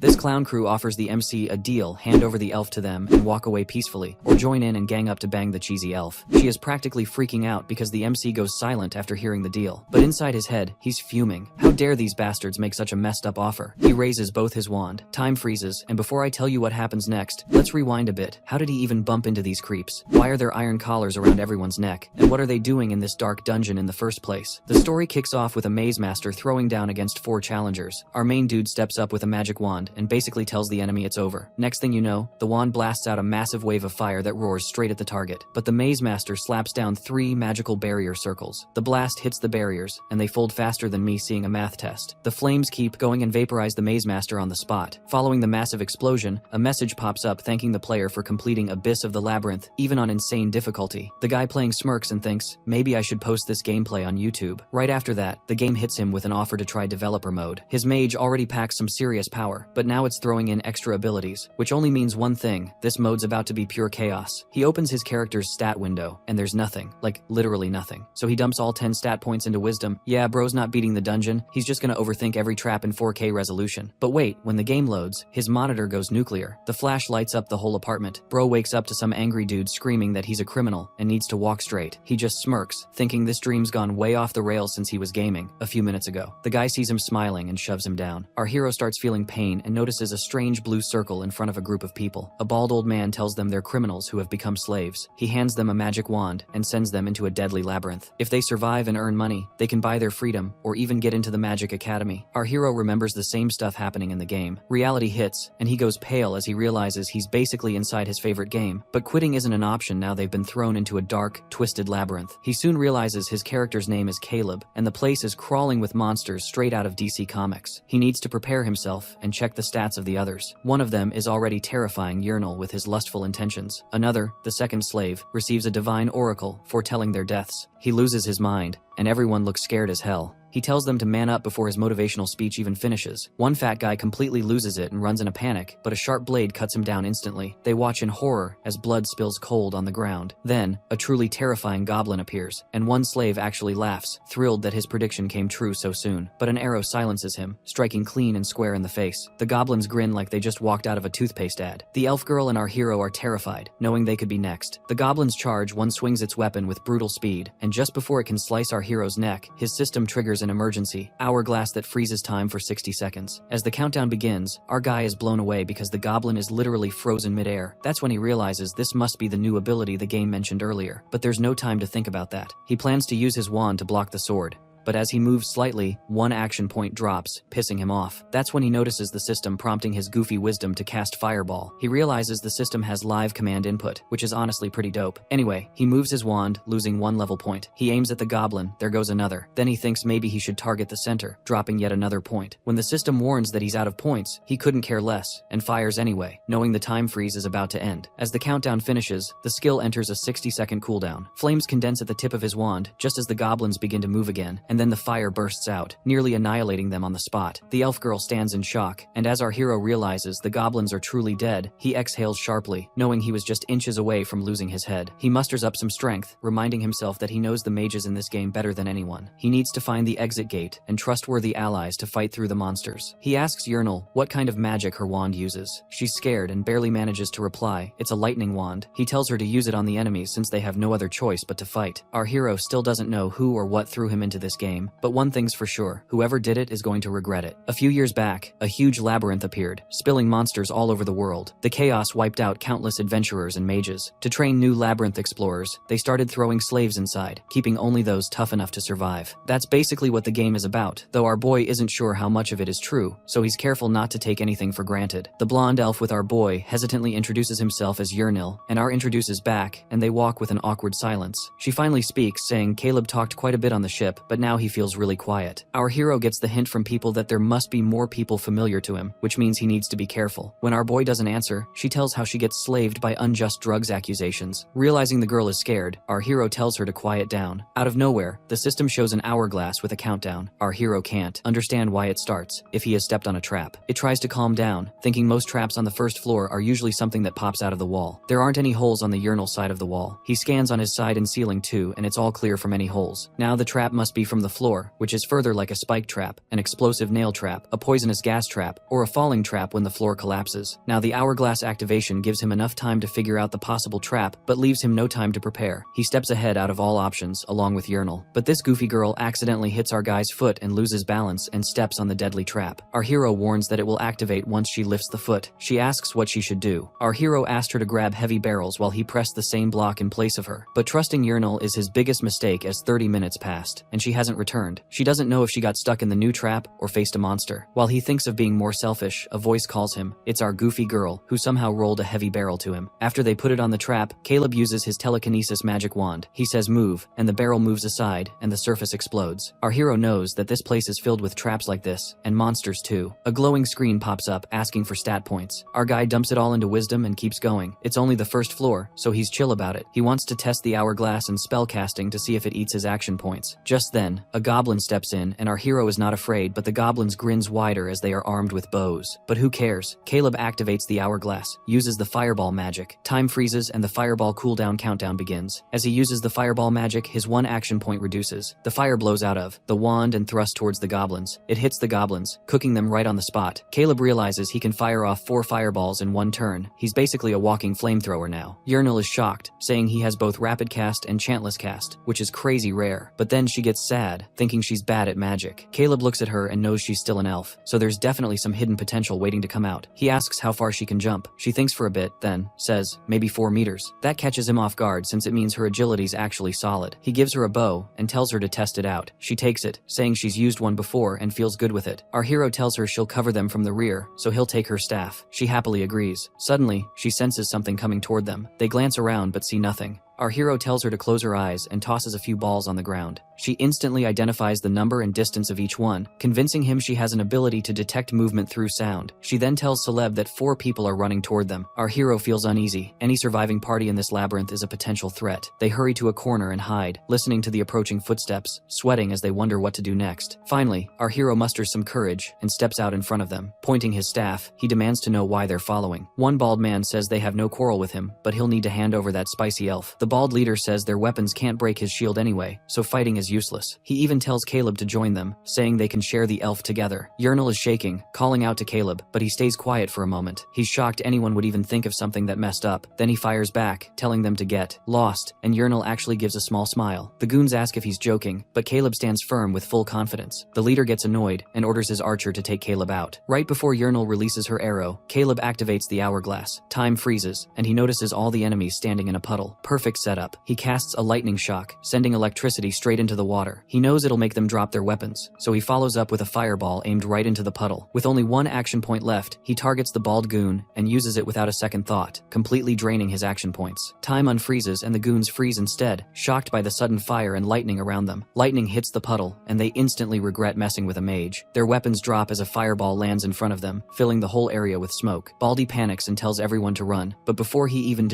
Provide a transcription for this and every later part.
This clown crew offers the MC a deal: hand over the elf to them and walk away peacefully, or join in and gang up to bang the cheesy elf. She is practically freaking out because the MC goes silent after hearing the deal. But inside his head, he's fuming. How dare these bastards make such a messed up offer? He raises both his wand. Time freezes, and before I tell you what happens next, let's rewind a bit. How did he even bump into these creeps? Why are there iron collars around everyone's neck? And what are they doing in this dark dungeon in the first place? The story kicks off with a maze master throwing down against 4 challengers. Our main dude steps up with a magic wand and basically tells the enemy it's over. Next thing you know, the wand blasts out a massive wave of fire that roars straight at the target. But the maze master slaps down 3 magical barrier circles. The blast hits the barriers, and they fold faster than me seeing a math test. The flames keep going and vaporize the maze master on the spot. Following the massive explosion, a message pops up thanking the player for completing Abyss of the Labyrinth, even on insane difficulty. The guy playing smirks and thinks, maybe I should post this gameplay on YouTube. Right after that, the game hits him with an offer to try developer mode. His mage already packs some serious power, but now it's throwing in extra abilities, which only means one thing: this mode's about to be pure chaos. He opens his character's stat window, and there's nothing. Like, literally nothing. So he dumps all 10 stat points into wisdom. Yeah, bro's not beating the dungeon, he's just gonna overthink every trap in 4K resolution. But wait, when the game loads, his monitor goes nuclear. The flash lights up the whole apartment. Bro wakes up to some angry dude screaming that he's a criminal and needs to walk straight. He just smirks, thinking this dream's gone way off the rails since he was gaming a few minutes ago. The guy sees him smiling and shoves him down. Our hero starts feeling pain and notices a strange blue circle in front of a group of people. A bald old man tells them they're criminals who have become slaves. He hands them a magic wand and sends them into a deadly labyrinth. If they survive and earn money, they can buy their freedom or even get into the magic academy. Our hero remembers the same stuff happening in the game. Reality hits, and he goes pale as he realizes he's basically inside his favorite game. But quitting isn't an option now they've been thrown into a dark, twisted labyrinth. He soon realizes his character's name is Caleb, and the place is crawling with monsters straight out of DC Comics. He needs to prepare himself and check the stats of the others. One of them is already terrifying Yahello with his lustful intentions. Another, the second slave, receives a divine oracle foretelling their deaths. He loses his mind, and everyone looks scared as hell. He tells them to man up before his motivational speech even finishes. One fat guy completely loses it and runs in a panic, but a sharp blade cuts him down instantly. They watch in horror as blood spills cold on the ground. Then, a truly terrifying goblin appears, and one slave actually laughs, thrilled that his prediction came true so soon. But an arrow silences him, striking clean and square in the face. The goblins grin like they just walked out of a toothpaste ad. The elf girl and our hero are terrified, knowing they could be next. The goblins charge, one swings its weapon with brutal speed, and just before it can slice our hero's neck, his system triggers an emergency hourglass that freezes time for 60 seconds. As the countdown begins, our guy is blown away because the goblin is literally frozen midair. That's when he realizes this must be the new ability the game mentioned earlier. But there's no time to think about that. He plans to use his wand to block the sword. But as he moves slightly, one action point drops, pissing him off. That's when he notices the system prompting his goofy wisdom to cast Fireball. He realizes the system has live command input, which is honestly pretty dope. Anyway, he moves his wand, losing 1 level point. He aims at the goblin, there goes another. Then he thinks maybe he should target the center, dropping yet another point. When the system warns that he's out of points, he couldn't care less, and fires anyway, knowing the time freeze is about to end. As the countdown finishes, the skill enters a 60-second cooldown. Flames condense at the tip of his wand, just as the goblins begin to move again, and then the fire bursts out, nearly annihilating them on the spot. The elf girl stands in shock, and as our hero realizes the goblins are truly dead, he exhales sharply, knowing he was just inches away from losing his head. He musters up some strength, reminding himself that he knows the mages in this game better than anyone. He needs to find the exit gate and trustworthy allies to fight through the monsters. He asks Yahello what kind of magic her wand uses. She's scared and barely manages to reply. It's a lightning wand. He tells her to use it on the enemies since they have no other choice but to fight. Our hero still doesn't know who or what threw him into this game, but one thing's for sure, whoever did it is going to regret it. A few years back, a huge labyrinth appeared, spilling monsters all over the world. The chaos wiped out countless adventurers and mages. To train new labyrinth explorers, they started throwing slaves inside, keeping only those tough enough to survive. That's basically what the game is about, though our boy isn't sure how much of it is true, so he's careful not to take anything for granted. The blonde elf with our boy hesitantly introduces himself as Yahello, and our introduces back, and they walk with an awkward silence. She finally speaks, saying Caleb talked quite a bit on the ship, but now he feels really quiet. Our hero gets the hint from people that there must be more people familiar to him, which means he needs to be careful. When our boy doesn't answer, she tells how she gets slaved by unjust drugs accusations. Realizing the girl is scared, our hero tells her to quiet down. Out of nowhere, the system shows an hourglass with a countdown. Our hero can't understand why it starts, if he has stepped on a trap. It tries to calm down, thinking most traps on the first floor are usually something that pops out of the wall. There aren't any holes on the urinal side of the wall. He scans on his side and ceiling too, and it's all clear from any holes. Now the trap must be from the floor, which is further like a spike trap, an explosive nail trap, a poisonous gas trap, or a falling trap when the floor collapses. Now the hourglass activation gives him enough time to figure out the possible trap, but leaves him no time to prepare. He steps ahead out of all options, along with Yahello. But this goofy girl accidentally hits our guy's foot and loses balance and steps on the deadly trap. Our hero warns that it will activate once she lifts the foot. She asks what she should do. Our hero asked her to grab heavy barrels while he pressed the same block in place of her. But trusting Yahello is his biggest mistake, as 30 minutes passed, and she hasn't returned. She doesn't know if she got stuck in the new trap or faced a monster. While he thinks of being more selfish, a voice calls him. It's our goofy girl, who somehow rolled a heavy barrel to him. After they put it on the trap, Caleb uses his telekinesis magic wand. He says move, and the barrel moves aside, and the surface explodes. Our hero knows that this place is filled with traps like this, and monsters too. A glowing screen pops up, asking for stat points. Our guy dumps it all into wisdom and keeps going. It's only the first floor, so he's chill about it. He wants to test the hourglass and spell casting to see if it eats his action points. Just then, a goblin steps in, and our hero is not afraid, but the goblins grins wider as they are armed with bows. But who cares? Caleb activates the hourglass, uses the fireball magic. Time freezes and the fireball cooldown countdown begins. As he uses the fireball magic, his one action point reduces. The fire blows out of the wand and thrusts towards the goblins. It hits the goblins, cooking them right on the spot. Caleb realizes he can fire off 4 fireballs in one turn. He's basically a walking flamethrower now. Yahello is shocked, saying he has both rapid cast and chantless cast, which is crazy rare. But then she gets sad, thinking she's bad at magic. Caleb looks at her and knows she's still an elf, so there's definitely some hidden potential waiting to come out. He asks how far she can jump. She thinks for a bit, then says, maybe 4 meters. That catches him off guard, since it means her agility's actually solid. He gives her a bow and tells her to test it out. She takes it, saying she's used one before and feels good with it. Our hero tells her she'll cover them from the rear, so he'll take her staff. She happily agrees. Suddenly, she senses something coming toward them. They glance around but see nothing. Our hero tells her to close her eyes and tosses a few balls on the ground. She instantly identifies the number and distance of each one, convincing him she has an ability to detect movement through sound. She then tells Celeb that 4 people are running toward them. Our hero feels uneasy. Any surviving party in this labyrinth is a potential threat. They hurry to a corner and hide, listening to the approaching footsteps, sweating as they wonder what to do next. Finally, our hero musters some courage and steps out in front of them. Pointing his staff, he demands to know why they're following. One bald man says they have no quarrel with him, but he'll need to hand over that spicy elf. The bald leader says their weapons can't break his shield anyway, so fighting is useless. He even tells Caleb to join them, saying they can share the elf together. Yahello is shaking, calling out to Caleb, but he stays quiet for a moment. He's shocked anyone would even think of something that messed up. Then he fires back, telling them to get lost, and Yahello actually gives a small smile. The goons ask if he's joking, but Caleb stands firm with full confidence. The leader gets annoyed and orders his archer to take Caleb out. Right before Yahello releases her arrow, Caleb activates the hourglass. Time freezes, and he notices all the enemies standing in a puddle. Perfect setup. He casts a lightning shock, sending electricity straight into the water. He knows it'll make them drop their weapons, so he follows up with a fireball aimed right into the puddle. With only one action point left, he targets the bald goon and uses it without a second thought, completely draining his action points. Time unfreezes and the goons freeze instead, shocked by the sudden fire and lightning around them. Lightning hits the puddle, and they instantly regret messing with a mage. Their weapons drop as a fireball lands in front of them, filling the whole area with smoke. Baldy panics and tells everyone to run, but before he even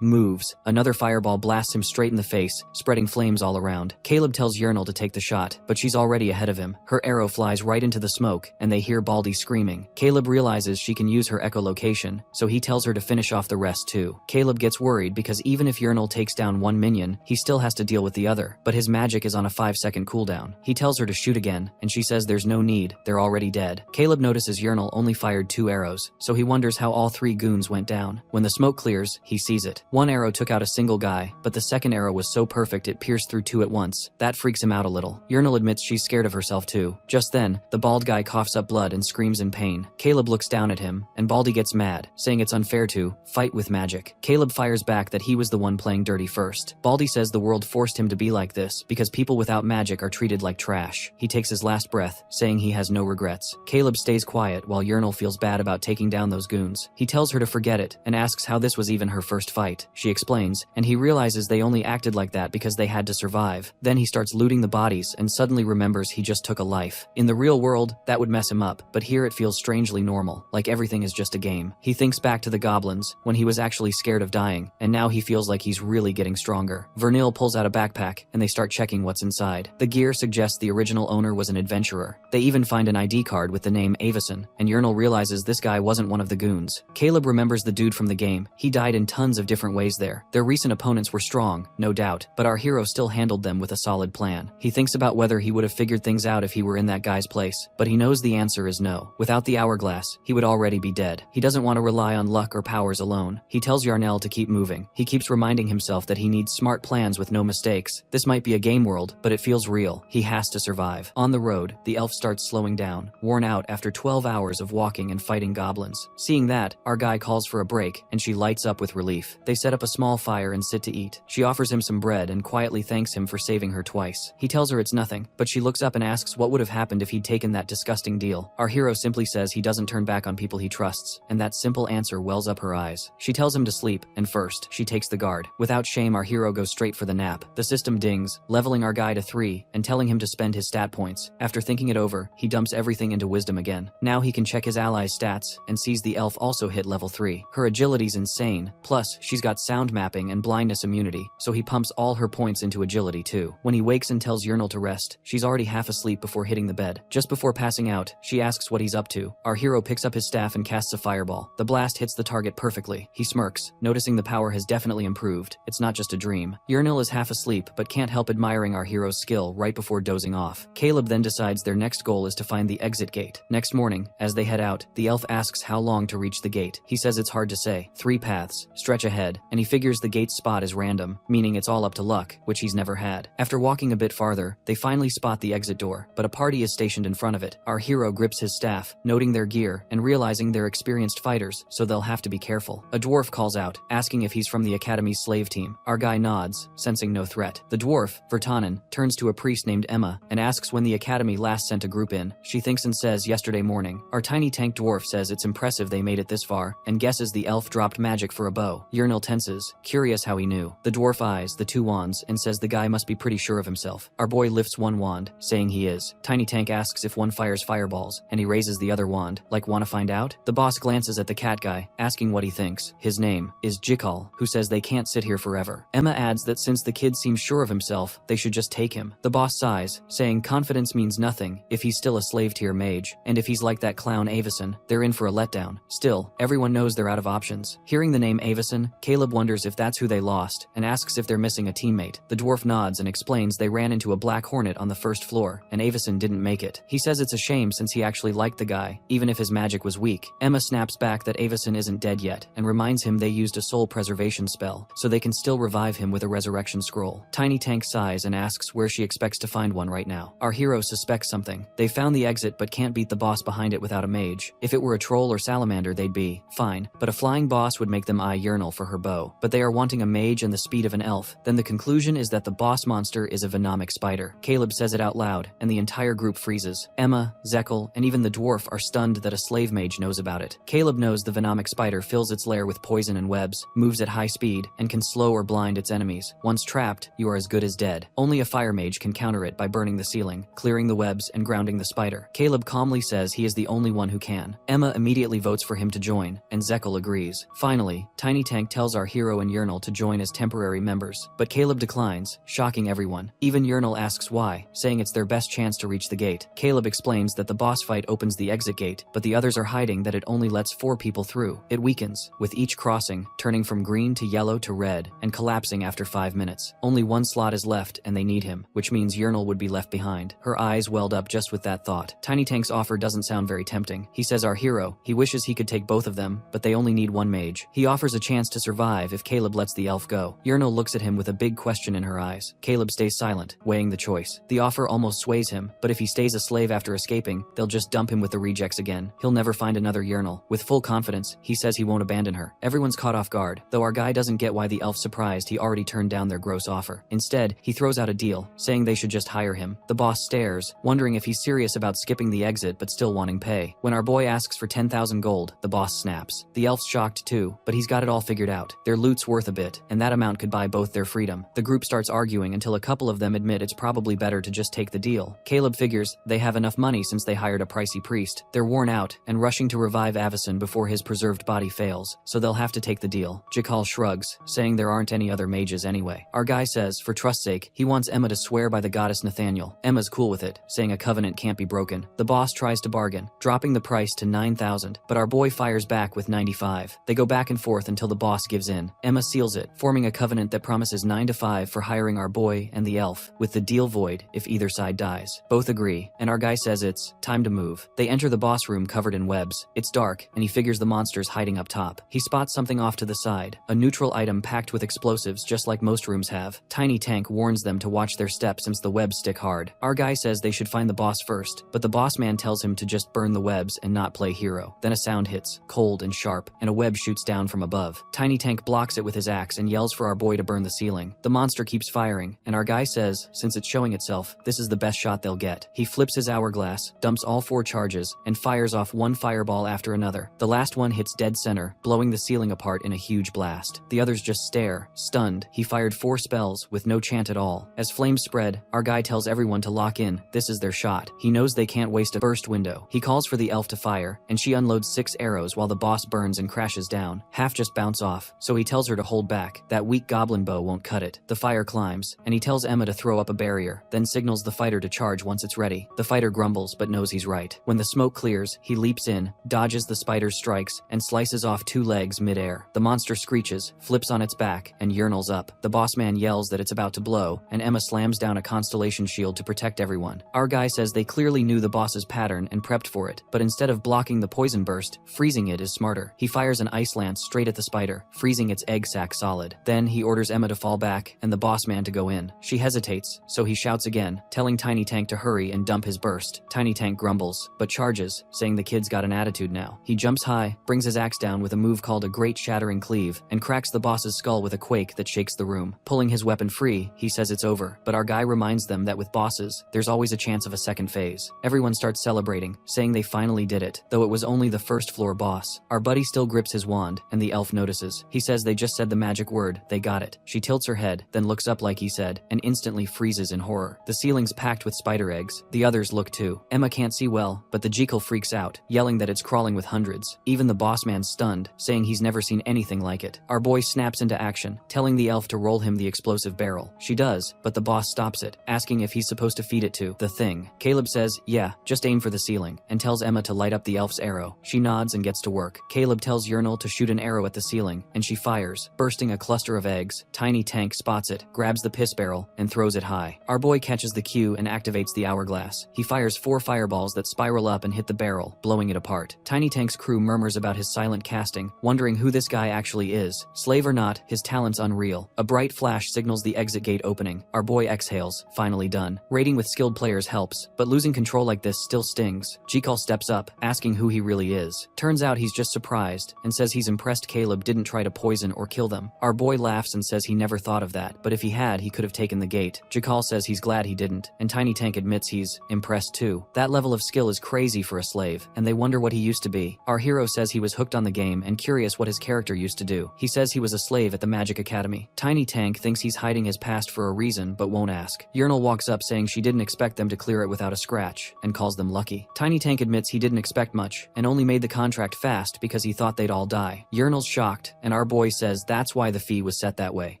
moves, another fireball blasts him straight in the face, spreading flames all around. Caleb tells Yahello to take the shot, but she's already ahead of him. Her arrow flies right into the smoke, and they hear Baldy screaming. Caleb realizes she can use her echolocation, so he tells her to finish off the rest too. Caleb gets worried because even if Yahello takes down one minion, he still has to deal with the other, but his magic is on a 5-second cooldown. He tells her to shoot again, and she says there's no need, they're already dead. Caleb notices Yahello only fired 2 arrows, so he wonders how all 3 goons went down. When the smoke clears, he sees it. One arrow took out a single guy, but the second arrow was so perfect it pierced through 2 at once. That freaks him out a little. Yahello admits she's scared of herself too. Just then, the bald guy coughs up blood and screams in pain. Caleb looks down at him, and Baldy gets mad, saying it's unfair to fight with magic. Caleb fires back that he was the one playing dirty first. Baldy says the world forced him to be like this because people without magic are treated like trash. He takes his last breath, saying he has no regrets. Caleb stays quiet while Yahello feels bad about taking down those goons. He tells her to forget it and asks how this was even her first fight. She explains, and he realizes they only acted like that because they had to survive. Then he starts looting the bodies and suddenly remembers he just took a life. In the real world, that would mess him up, but here it feels strangely normal, like everything is just a game. He thinks back to the goblins, when he was actually scared of dying, and now he feels like he's really getting stronger. Vernil pulls out a backpack, and they start checking what's inside. The gear suggests the original owner was an adventurer. They even find an ID card with the name Avison, and Yahello realizes this guy wasn't one of the goons. Caleb remembers the dude from the game. He died in tons of different ways there. Their recent opponents were strong, no doubt, but our hero still handled them with a solid solid plan. He thinks about whether he would have figured things out if he were in that guy's place, but he knows the answer is no. Without the hourglass, he would already be dead. He doesn't want to rely on luck or powers alone. He tells Yarnell to keep moving. He keeps reminding himself that he needs smart plans with no mistakes. This might be a game world, but it feels real. He has to survive. On the road, the elf starts slowing down, worn out after 12 hours of walking and fighting goblins. Seeing that, our guy calls for a break, and she lights up with relief. They set up a small fire and sit to eat. She offers him some bread and quietly thanks him for saving her twice. He tells her it's nothing, but she looks up and asks what would have happened if he'd taken that disgusting deal. Our hero simply says he doesn't turn back on people he trusts, and that simple answer wells up her eyes. She tells him to sleep, and first, she takes the guard. Without shame, our hero goes straight for the nap. The system dings, leveling our guy to 3, and telling him to spend his stat points. After thinking it over, he dumps everything into wisdom again. Now he can check his allies' stats, and sees the elf also hit level 3. Her agility's insane, plus, she's got sound mapping and blindness immunity, so he pumps all her points into agility too. When he wakes and tells Yarnell to rest, she's already half asleep before hitting the bed. Just before passing out, she asks what he's up to. Our hero picks up his staff and casts a fireball. The blast hits the target perfectly. He smirks, noticing the power has definitely improved. It's not just a dream. Yarnell is half asleep, but can't help admiring our hero's skill right before dozing off. Caleb then decides their next goal is to find the exit gate. Next morning, as they head out, the elf asks how long to reach the gate. He says it's hard to say. 3 paths stretch ahead, and he figures the gate's spot is random, meaning it's all up to luck, which he's never had. After walking a bit farther, they finally spot the exit door, but a party is stationed in front of it. Our hero grips his staff, noting their gear, and realizing they're experienced fighters, so they'll have to be careful. A dwarf calls out, asking if he's from the Academy's slave team. Our guy nods, sensing no threat. The dwarf, Vertanen, turns to a priest named Emma, and asks when the Academy last sent a group in. She thinks and says yesterday morning. Our tiny tank dwarf says it's impressive they made it this far, and guesses the elf dropped magic for a bow. Yarnell tenses, curious how he knew. The dwarf eyes the 2 wands, and says the guy must be pretty sure of himself. Our boy lifts one wand, saying he is. Tiny Tank asks if one fires fireballs, and he raises the other wand, like wanna find out? The boss glances at the cat guy, asking what he thinks. His name is Jikal, who says they can't sit here forever. Emma adds that since the kid seems sure of himself, they should just take him. The boss sighs, saying confidence means nothing if he's still a slave tier mage, and if he's like that clown Avison, they're in for a letdown. Still, everyone knows they're out of options. Hearing the name Avison, Caleb wonders if that's who they lost, and asks if they're missing a teammate. The dwarf nods and explains they ran into a black hornet on the first floor, and Avison didn't make it. He says it's a shame since he actually liked the guy, even if his magic was weak. Emma snaps back that Avison isn't dead yet, and reminds him they used a soul preservation spell, so they can still revive him with a resurrection scroll. Tiny Tank sighs and asks where she expects to find one right now. Our hero suspects something. They found the exit but can't beat the boss behind it without a mage. If it were a troll or salamander they'd be fine, but a flying boss would make them eye Yarnell for her bow. But they are wanting a mage and the speed of an elf. Then the conclusion is that the boss monster is a venomic spider. Caleb says it out loud, and the entire group freezes. Emma, Zekel, and even the dwarf are stunned that a slave mage knows about it. Caleb knows the venomic spider fills its lair with poison and webs, moves at high speed, and can slow or blind its enemies. Once trapped, you are as good as dead. Only a fire mage can counter it by burning the ceiling, clearing the webs, and grounding the spider. Caleb calmly says he is the only one who can. Emma immediately votes for him to join, and Zekel agrees. Finally, Tiny Tank tells our hero and Yarnell to join as temporary members, but Caleb declines, shocking everyone. Even Yarnell asks why, saying it's their best chance to reach the gate. Caleb explains that the boss fight opens the exit gate, but the others are hiding that it only lets 4 people through. It weakens, with each crossing, turning from green to yellow to red, and collapsing after 5 minutes. Only 1 slot is left and they need him, which means Yarnell would be left behind. Her eyes welled up just with that thought. Tiny Tank's offer doesn't sound very tempting. He says our hero, he wishes he could take both of them, but they only need 1 mage. He offers a chance to survive if Caleb lets the elf go. Yarnell looks at him with a big question in her eyes. Caleb stays silent, weighing the choice. The offer almost sways him, but if he stays a slave after escaping, they'll just dump him with the rejects again. He'll never find another Yarnell. With full confidence, he says he won't abandon her. Everyone's caught off guard, though our guy doesn't get why the elf surprised he already turned down their gross offer. Instead, he throws out a deal, saying they should just hire him. The boss stares, wondering if he's serious about skipping the exit but still wanting pay. When our boy asks for 10,000 gold, the boss snaps. The elf's shocked too, but he's got it all figured out. Their loot's worth a bit, and that amount could buy both their freedom. The group starts arguing until a couple of them admit it's probably better to just take the deal. Caleb figures they have enough money since they hired a pricey priest. They're worn out and rushing to revive Avison before his preserved body fails, so they'll have to take the deal. Jikal shrugs, saying there aren't any other mages anyway. Our guy says, for trust's sake, he wants Emma to swear by the goddess Nathaniel. Emma's cool with it, saying a covenant can't be broken. The boss tries to bargain, dropping the price to 9,000, but our boy fires back with 95. They go back and forth until the boss gives in. Emma seals it, forming a covenant that promises 9 to 5 for hiring our boy and the the elf, with the deal void if either side dies. Both agree, and our guy says it's time to move. They enter the boss room covered in webs. It's dark, and he figures the monster's hiding up top. He spots something off to the side, a neutral item packed with explosives just like most rooms have. Tiny Tank warns them to watch their step since the webs stick hard. Our guy says they should find the boss first, but the boss man tells him to just burn the webs and not play hero. Then a sound hits, cold and sharp, and a web shoots down from above. Tiny Tank blocks it with his axe and yells for our boy to burn the ceiling. The monster keeps firing, and our guy says, since it's showing itself, this is the best shot they'll get. He flips his hourglass, dumps all 4 charges, and fires off one fireball after another. The last one hits dead center, blowing the ceiling apart in a huge blast. The others just stare, stunned. He fired 4 spells, with no chant at all. As flames spread, our guy tells everyone to lock in. This is their shot. He knows they can't waste a burst window. He calls for the elf to fire, and she unloads 6 arrows while the boss burns and crashes down. Half just bounce off, so he tells her to hold back. That weak goblin bow won't cut it. The fire climbs, and he tells Emma to throw up a barrier, then signals the fighter to charge once it's ready. The fighter grumbles, but knows he's right. When the smoke clears, he leaps in, dodges the spider's strikes, and slices off 2 legs mid-air. The monster screeches, flips on its back, and yearnals up. The boss man yells that it's about to blow, and Emma slams down a constellation shield to protect everyone. Our guy says they clearly knew the boss's pattern and prepped for it, but instead of blocking the poison burst, freezing it is smarter. He fires an ice lance straight at the spider, freezing its egg sac solid. Then he orders Emma to fall back and the boss man to go in. She hesitates, so he shouts again, telling Tiny Tank to hurry and dump his burst. Tiny Tank grumbles, but charges, saying the kid's got an attitude now. He jumps high, brings his axe down with a move called a Great Shattering Cleave, and cracks the boss's skull with a quake that shakes the room. Pulling his weapon free, he says it's over, but our guy reminds them that with bosses, there's always a chance of a second phase. Everyone starts celebrating, saying they finally did it, though it was only the first floor boss. Our buddy still grips his wand, and the elf notices. He says they just said the magic word, they got it. She tilts her head, then looks up like he said, and instantly freezes in horror. The ceiling's packed with spider eggs. The others look too. Emma can't see well, but the Jekyll freaks out, yelling that it's crawling with hundreds. Even the boss man's stunned, saying he's never seen anything like it. Our boy snaps into action, telling the elf to roll him the explosive barrel. She does, but the boss stops it, asking if he's supposed to feed it to the thing. Caleb says, yeah, just aim for the ceiling, and tells Emma to light up the elf's arrow. She nods and gets to work. Caleb tells Yurnal to shoot an arrow at the ceiling, and she fires, bursting a cluster of eggs. Tiny Tank spots it, grabs the piss barrel, and throws it high. Our boy catches the cue and activates the hourglass. He fires 4 fireballs that spiral up and hit the barrel, blowing it apart. Tiny Tank's crew murmurs about his silent casting, wondering who this guy actually is. Slave or not, his talent's unreal. A bright flash signals the exit gate opening. Our boy exhales, finally done. Raiding with skilled players helps, but losing control like this still stings. Jekyll steps up, asking who he really is. Turns out he's just surprised, and says he's impressed Caleb didn't try to poison or kill them. Our boy laughs and says he never thought of that, but if he had, he could have taken the gate. Jekyll says he's glad he didn't, and Tiny Tank admits he's impressed too. That level of skill is crazy for a slave, and they wonder what he used to be. Our hero says he was hooked on the game and curious what his character used to do. He says he was a slave at the Magic Academy. Tiny Tank thinks he's hiding his past for a reason, but won't ask. Yurnal walks up saying she didn't expect them to clear it without a scratch, and calls them lucky. Tiny Tank admits he didn't expect much, and only made the contract fast because he thought they'd all die. Yurnal's shocked, and our boy says that's why the fee was set that way.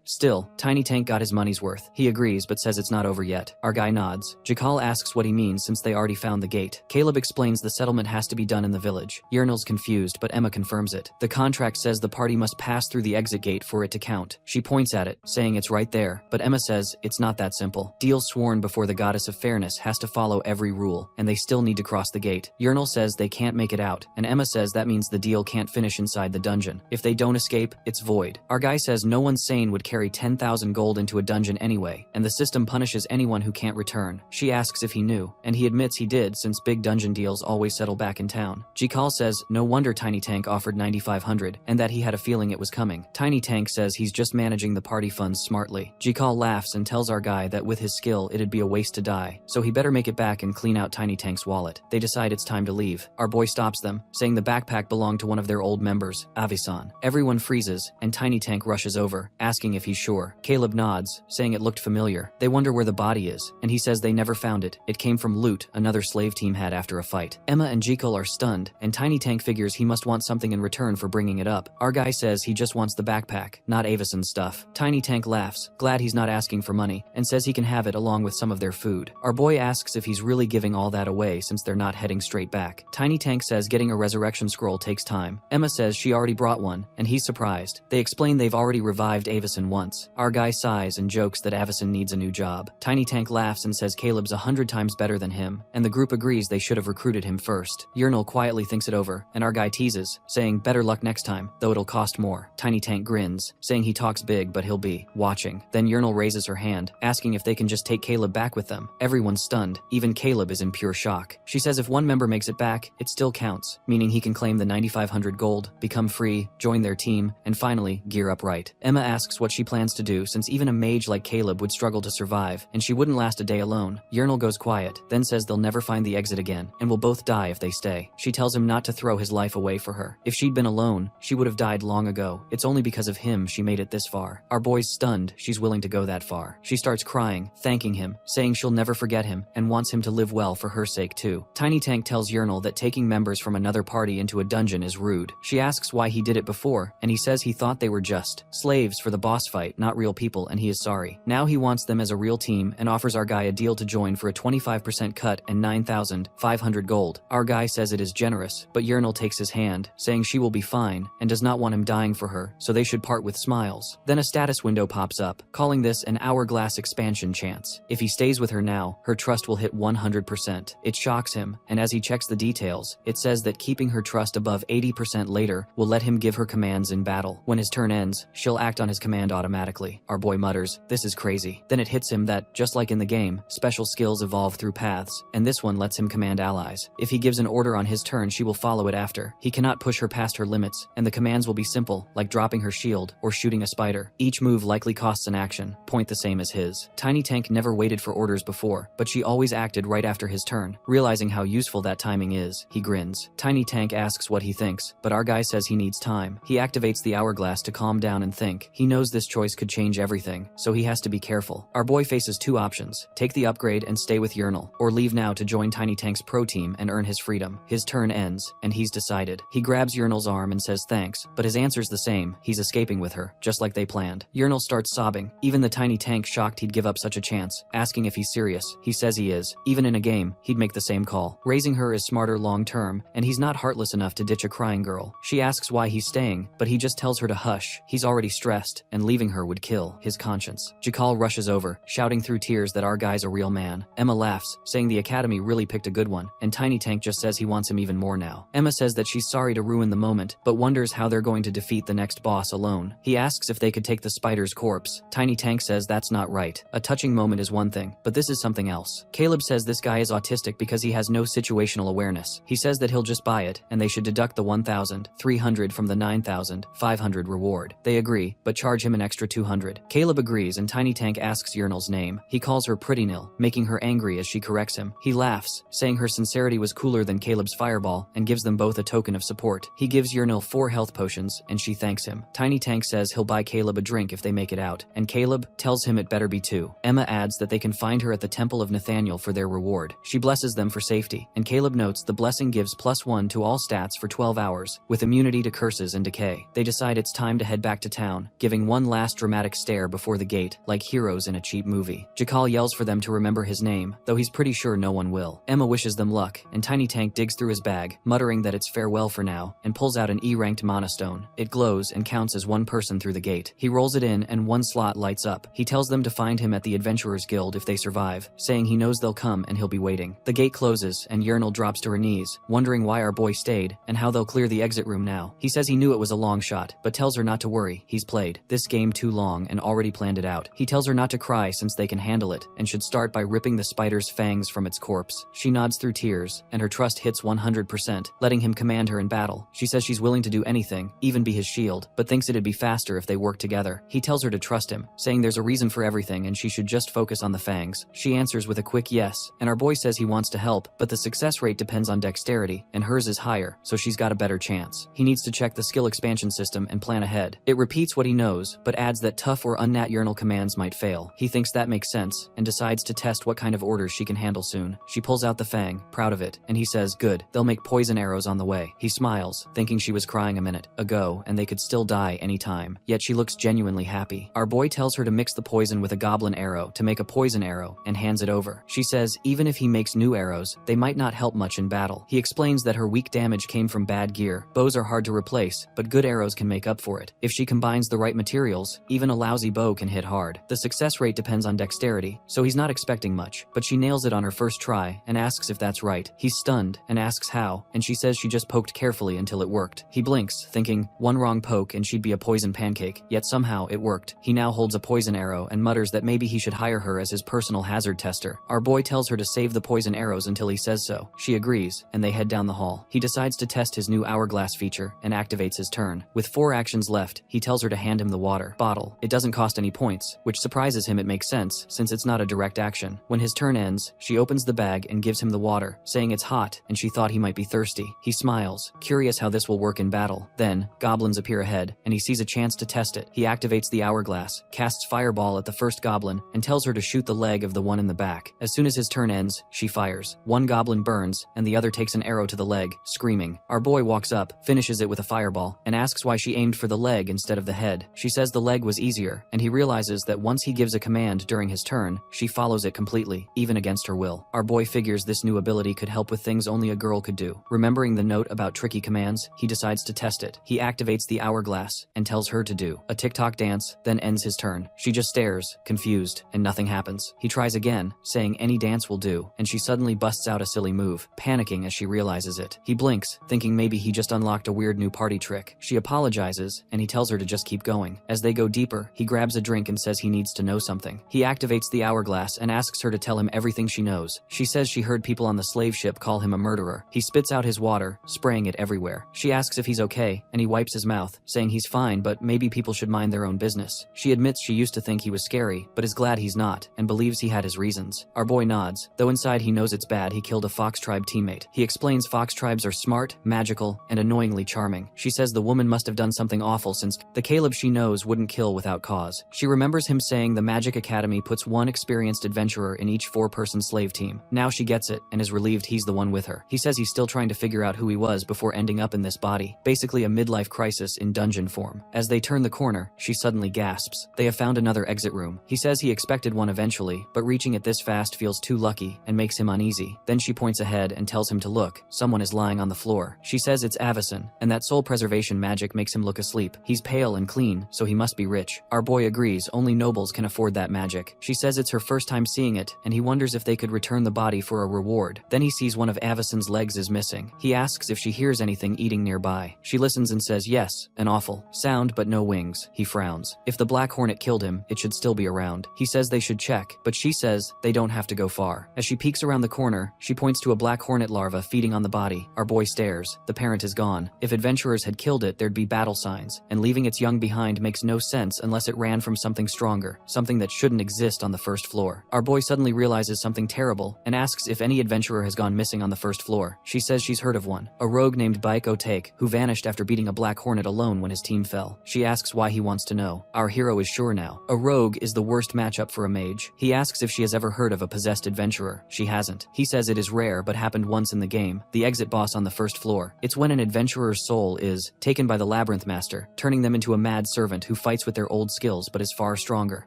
Still, Tiny Tank got his money's worth. He agrees, but says it's not over yet. Our guy nods. Jekyll asks what he means since they already found the gate. Caleb explains the settlement has to be done in the village. Yurnal's confused, but Emma confirms it. The contract says the party must pass through the exit gate for it to count. She points at it, saying it's right there, but Emma says it's not that simple. Deal sworn before the goddess of fairness has to follow every rule, and they still need to cross the gate. Yurnal says they can't make it out, and Emma says that means the deal can't finish inside the dungeon. If they don't escape, it's void. Our guy says no one sane would carry 10,000 gold into a dungeon anyway, and the system punishes anyone who can't return. She asks if he knew, and he admits he did since big dungeon deals always settle back in town. Jekyll says no wonder Tiny Tank offered 9,500, and that he had a feeling it was coming. Tiny Tank says he's just managing the party funds smartly. Jekyll laughs and tells our guy that with his skill it'd be a waste to die, so he better make it back and clean out Tiny Tank's wallet. They decide it's time to leave. Our boy stops them, saying the backpack belonged to one of their old members, Avisan. Everyone freezes, and Tiny Tank rushes over, asking if he's sure. Caleb nods, saying it looked familiar. They wonder where the body is, and he says they never found it. It came from loot another slave team had after a fight. Emma and Jekyll are stunned, and Tiny Tank figures he must want something in return for bringing it up. Our guy says he just wants the backpack, not Avisan's stuff. Tiny Tank laughs, glad he's not asking for money, and says he can have it along with some of their food. Our boy asks if he's really giving all that away since they're not heading straight back. Tiny Tank says getting a resurrection scroll takes time. Emma says she already brought one, and he's surprised. They explain they've already revived Avisan once. Our guy sighs and jokes that Avisan assassin needs a new job. Tiny Tank laughs and says Caleb's 100 times better than him, and the group agrees they should have recruited him first. Yurnal quietly thinks it over, and our guy teases, saying better luck next time, though it'll cost more. Tiny Tank grins, saying he talks big but he'll be watching. Then Yurnal raises her hand, asking if they can just take Caleb back with them. Everyone's stunned, even Caleb is in pure shock. She says if one member makes it back, it still counts, meaning he can claim the 9,500 gold, become free, join their team, and finally, gear up right. Emma asks what she plans to do since even a mage like Caleb would struggle to survive, and she wouldn't last a day alone. Yurnal goes quiet, then says they'll never find the exit again, and will both die if they stay. She tells him not to throw his life away for her. If she'd been alone, she would have died long ago. It's only because of him she made it this far. Our boy's stunned she's willing to go that far. She starts crying, thanking him, saying she'll never forget him, and wants him to live well for her sake too. Tiny Tank tells Yurnal that taking members from another party into a dungeon is rude. She asks why he did it before, and he says he thought they were just slaves for the boss fight, not real people, and he is sorry. Now he wants them as a real team and offers our guy a deal to join for a 25% cut and 9,500 gold. Our guy says it is generous, but Yurnal takes his hand, saying she will be fine, and does not want him dying for her, so they should part with smiles. Then a status window pops up, calling this an hourglass expansion chance. If he stays with her now, her trust will hit 100%. It shocks him, and as he checks the details, it says that keeping her trust above 80% later will let him give her commands in battle. When his turn ends, she'll act on his command automatically. Our boy mutters, "This is crazy." Then it hits him that, just like in the game, special skills evolve through paths, and this one lets him command allies. If he gives an order on his turn, she will follow it after. He cannot push her past her limits, and the commands will be simple, like dropping her shield or shooting a spider. Each move likely costs an action, point the same as his. Tiny Tank never waited for orders before, but she always acted right after his turn. Realizing how useful that timing is, he grins. Tiny Tank asks what he thinks, but our guy says he needs time. He activates the hourglass to calm down and think. He knows this choice could change everything, so he has to be careful. Our boy faces two options: take the upgrade and stay with Yurnal, or leave now to join Tiny Tank's pro team and earn his freedom. His turn ends, and he's decided. He grabs Yurnal's arm and says thanks, but his answer's the same. He's escaping with her, just like they planned. Yurnal starts sobbing, even the Tiny Tank shocked he'd give up such a chance, asking if he's serious. He says he is. Even in a game, he'd make the same call. Raising her is smarter long term, and he's not heartless enough to ditch a crying girl. She asks why he's staying, but he just tells her to hush. He's already stressed, and leaving her would kill his conscience. Jakal rushes over, shouting through tears that our guy's a real man. Emma laughs, saying the academy really picked a good one, and Tiny Tank just says he wants him even more now. Emma says that she's sorry to ruin the moment, but wonders how they're going to defeat the next boss alone. He asks if they could take the spider's corpse. Tiny Tank says that's not right. A touching moment is one thing, but this is something else. Caleb says this guy is autistic because he has no situational awareness. He says that he'll just buy it, and they should deduct the 1,300 from the 9,500 reward. They agree, but charge him an extra 200. Caleb agrees, and Tiny Tank asks Yurnal's name. He calls her Pretty Nil, making her angry as she corrects him. He laughs, saying her sincerity was cooler than Caleb's fireball, and gives them both a token of support. He gives Yurnal 4 health potions, and she thanks him. Tiny Tank says he'll buy Caleb a drink if they make it out, and Caleb tells him it better be 2. Emma adds that they can find her at the Temple of Nathaniel for their reward. She blesses them for safety, and Caleb notes the blessing gives +1 to all stats for 12 hours, with immunity to curses and decay. They decide it's time to head back to town, giving one last dramatic stare before the gate, like heroes in a cheap movie. Jakal yells for them to remember his name, though he's pretty sure no one will. Emma wishes them luck, and Tiny Tank digs through his bag, muttering that it's farewell for now, and pulls out an E-ranked mana stone. It glows and counts as one person through the gate. He rolls it in, and one slot lights up. He tells them to find him at the Adventurers Guild if they survive, saying he knows they'll come and he'll be waiting. The gate closes, and Yurnal drops to her knees, wondering why our boy stayed, and how they'll clear the exit room now. He says he knew it was a long shot, but tells her not to worry. He's played this game too long and already planned it out. He tells her not to cry since they can handle it, and should start by ripping the spider's fangs from its corpse. She nods through tears, and her trust hits 100%, letting him command her in battle. She says she's willing to do anything, even be his shield, but thinks it'd be faster if they worked together. He tells her to trust him, saying there's a reason for everything and she should just focus on the fangs. She answers with a quick yes, and our boy says he wants to help, but the success rate depends on dexterity, and hers is higher, so she's got a better chance. He needs to check the skill expansion system and plan ahead. It repeats what he knows, but adds that tough or unnat Yurnal commands might fail. He thinks that makes sense, and decides to test what kind of orders she can handle soon. She pulls out the fang, proud of it, and he says, good, they'll make poison arrows on the way. He smiles, thinking she was crying a minute ago, and they could still die anytime. Yet she looks genuinely happy. Our boy tells her to mix the poison with a goblin arrow to make a poison arrow, and hands it over. She says even if he makes new arrows, they might not help much in battle. He explains that her weak damage came from bad gear. Bows are hard to replace, but good arrows can make up for it. If she combines the right materials, even a lousy bow can hit hard. The success rate depends on dexterity, so he's not expecting much, but she nails it on her first try and asks if that's right. He's stunned and asks how, and she says she just poked carefully until it worked. He blinks, thinking, one wrong poke and she'd be a poison pancake, yet somehow it worked. He now holds a poison arrow and mutters that maybe he should hire her as his personal hazard tester. Our boy tells her to save the poison arrows until he says so. She agrees, and they head down the hall. He decides to test his new hourglass feature and activates his turn. With 4 actions left, he tells her to hand him the water bottle. It doesn't cost any points, which surprises him. It makes sense, since it's not a direct action. When his turn ends, she opens the bag and gives him the water, saying it's hot and she thought he might be thirsty. He smiles, curious how this will work in battle. Then, goblins appear ahead, and he sees a chance to test it. He activates the hourglass, casts fireball at the first goblin, and tells her to shoot the leg of the one in the back. As soon as his turn ends, she fires. One goblin burns, and the other takes an arrow to the leg, screaming. Our boy walks up, finishes it with a fireball, and asks why she aimed for the leg instead of the head. She says the leg was easier, and he realizes that once he gives a command during his turn, she follows it completely, even against her will. Our boy figures this new ability could help with things only a girl could do. Remembering the note about tricky commands, he decides to test it. He activates the hourglass and tells her to do a TikTok dance, then ends his turn. She just stares, confused, and nothing happens. He tries again, saying any dance will do, and she suddenly busts out a silly move, panicking as she realizes it. He blinks, thinking maybe he just unlocked a weird new party trick. She apologizes, and he tells her to just keep going. As they go deeper, he grabs a drink and says he needs to know something. He activates the hourglass and asks her to tell him everything she knows. She says she heard people on the slave ship call him a murderer. He spits out his water, spraying it everywhere. She asks if he's okay, and he wipes his mouth, saying he's fine, but maybe people should mind their own business. She admits she used to think he was scary, but is glad he's not, and believes he had his reasons. Our boy nods, though inside he knows it's bad he killed a Fox Tribe teammate. He explains Fox Tribes are smart, magical, and annoyingly charming. She says the woman must have done something awful since the Caleb she knows wouldn't kill without cause. She remembers him saying the Magic Academy puts one experienced adventurer in each 4-person slave team. Now she gets it, and is relieved he's the one with her. He says he's still trying to figure out who he was before ending up in this body. Basically a midlife crisis in dungeon form. As they turn the corner, she suddenly gasps. They have found another exit room. He says he expected one eventually, but reaching it this fast feels too lucky and makes him uneasy. Then she points ahead and tells him to look. Someone is lying on the floor. She says it's Avison, and that soul preservation magic makes him look asleep. He's pale and clean, so he must be rich. Our boy agrees only nobles can afford that magic. She says it's her first time seeing it, and he wonders if they could return the body for a reward. Then he sees one of Avison's legs is missing. He asks if she hears anything eating nearby. She listens and says yes, an awful sound but no wings. He frowns. If the black hornet killed him, it should still be around. He says they should check, but she says they don't have to go far. As she peeks around the corner, she points to a black hornet larva feeding on the body. Our boy stares. The parent is gone. If adventurers had killed it, there'd be battle signs, and leaving its young behind makes no sense unless it ran from something stronger, something that shouldn't exist on the first floor. Our boy suddenly realizes something terrible and asks if any adventurer has gone missing on the first floor. She says she's heard of one, a rogue named Baik Otake, who vanished after beating a black hornet alone when his team fell. She asks why he wants to know. Our hero is sure now. A rogue is the worst matchup for a mage. He asks if she has ever heard of a possessed adventurer. She hasn't. He says it is rare but happened once in the game, the exit boss on the first floor. It's when an adventurer's soul is taken by the Labyrinth master, turning them into a mad servant who fights with their old skills but is far stronger.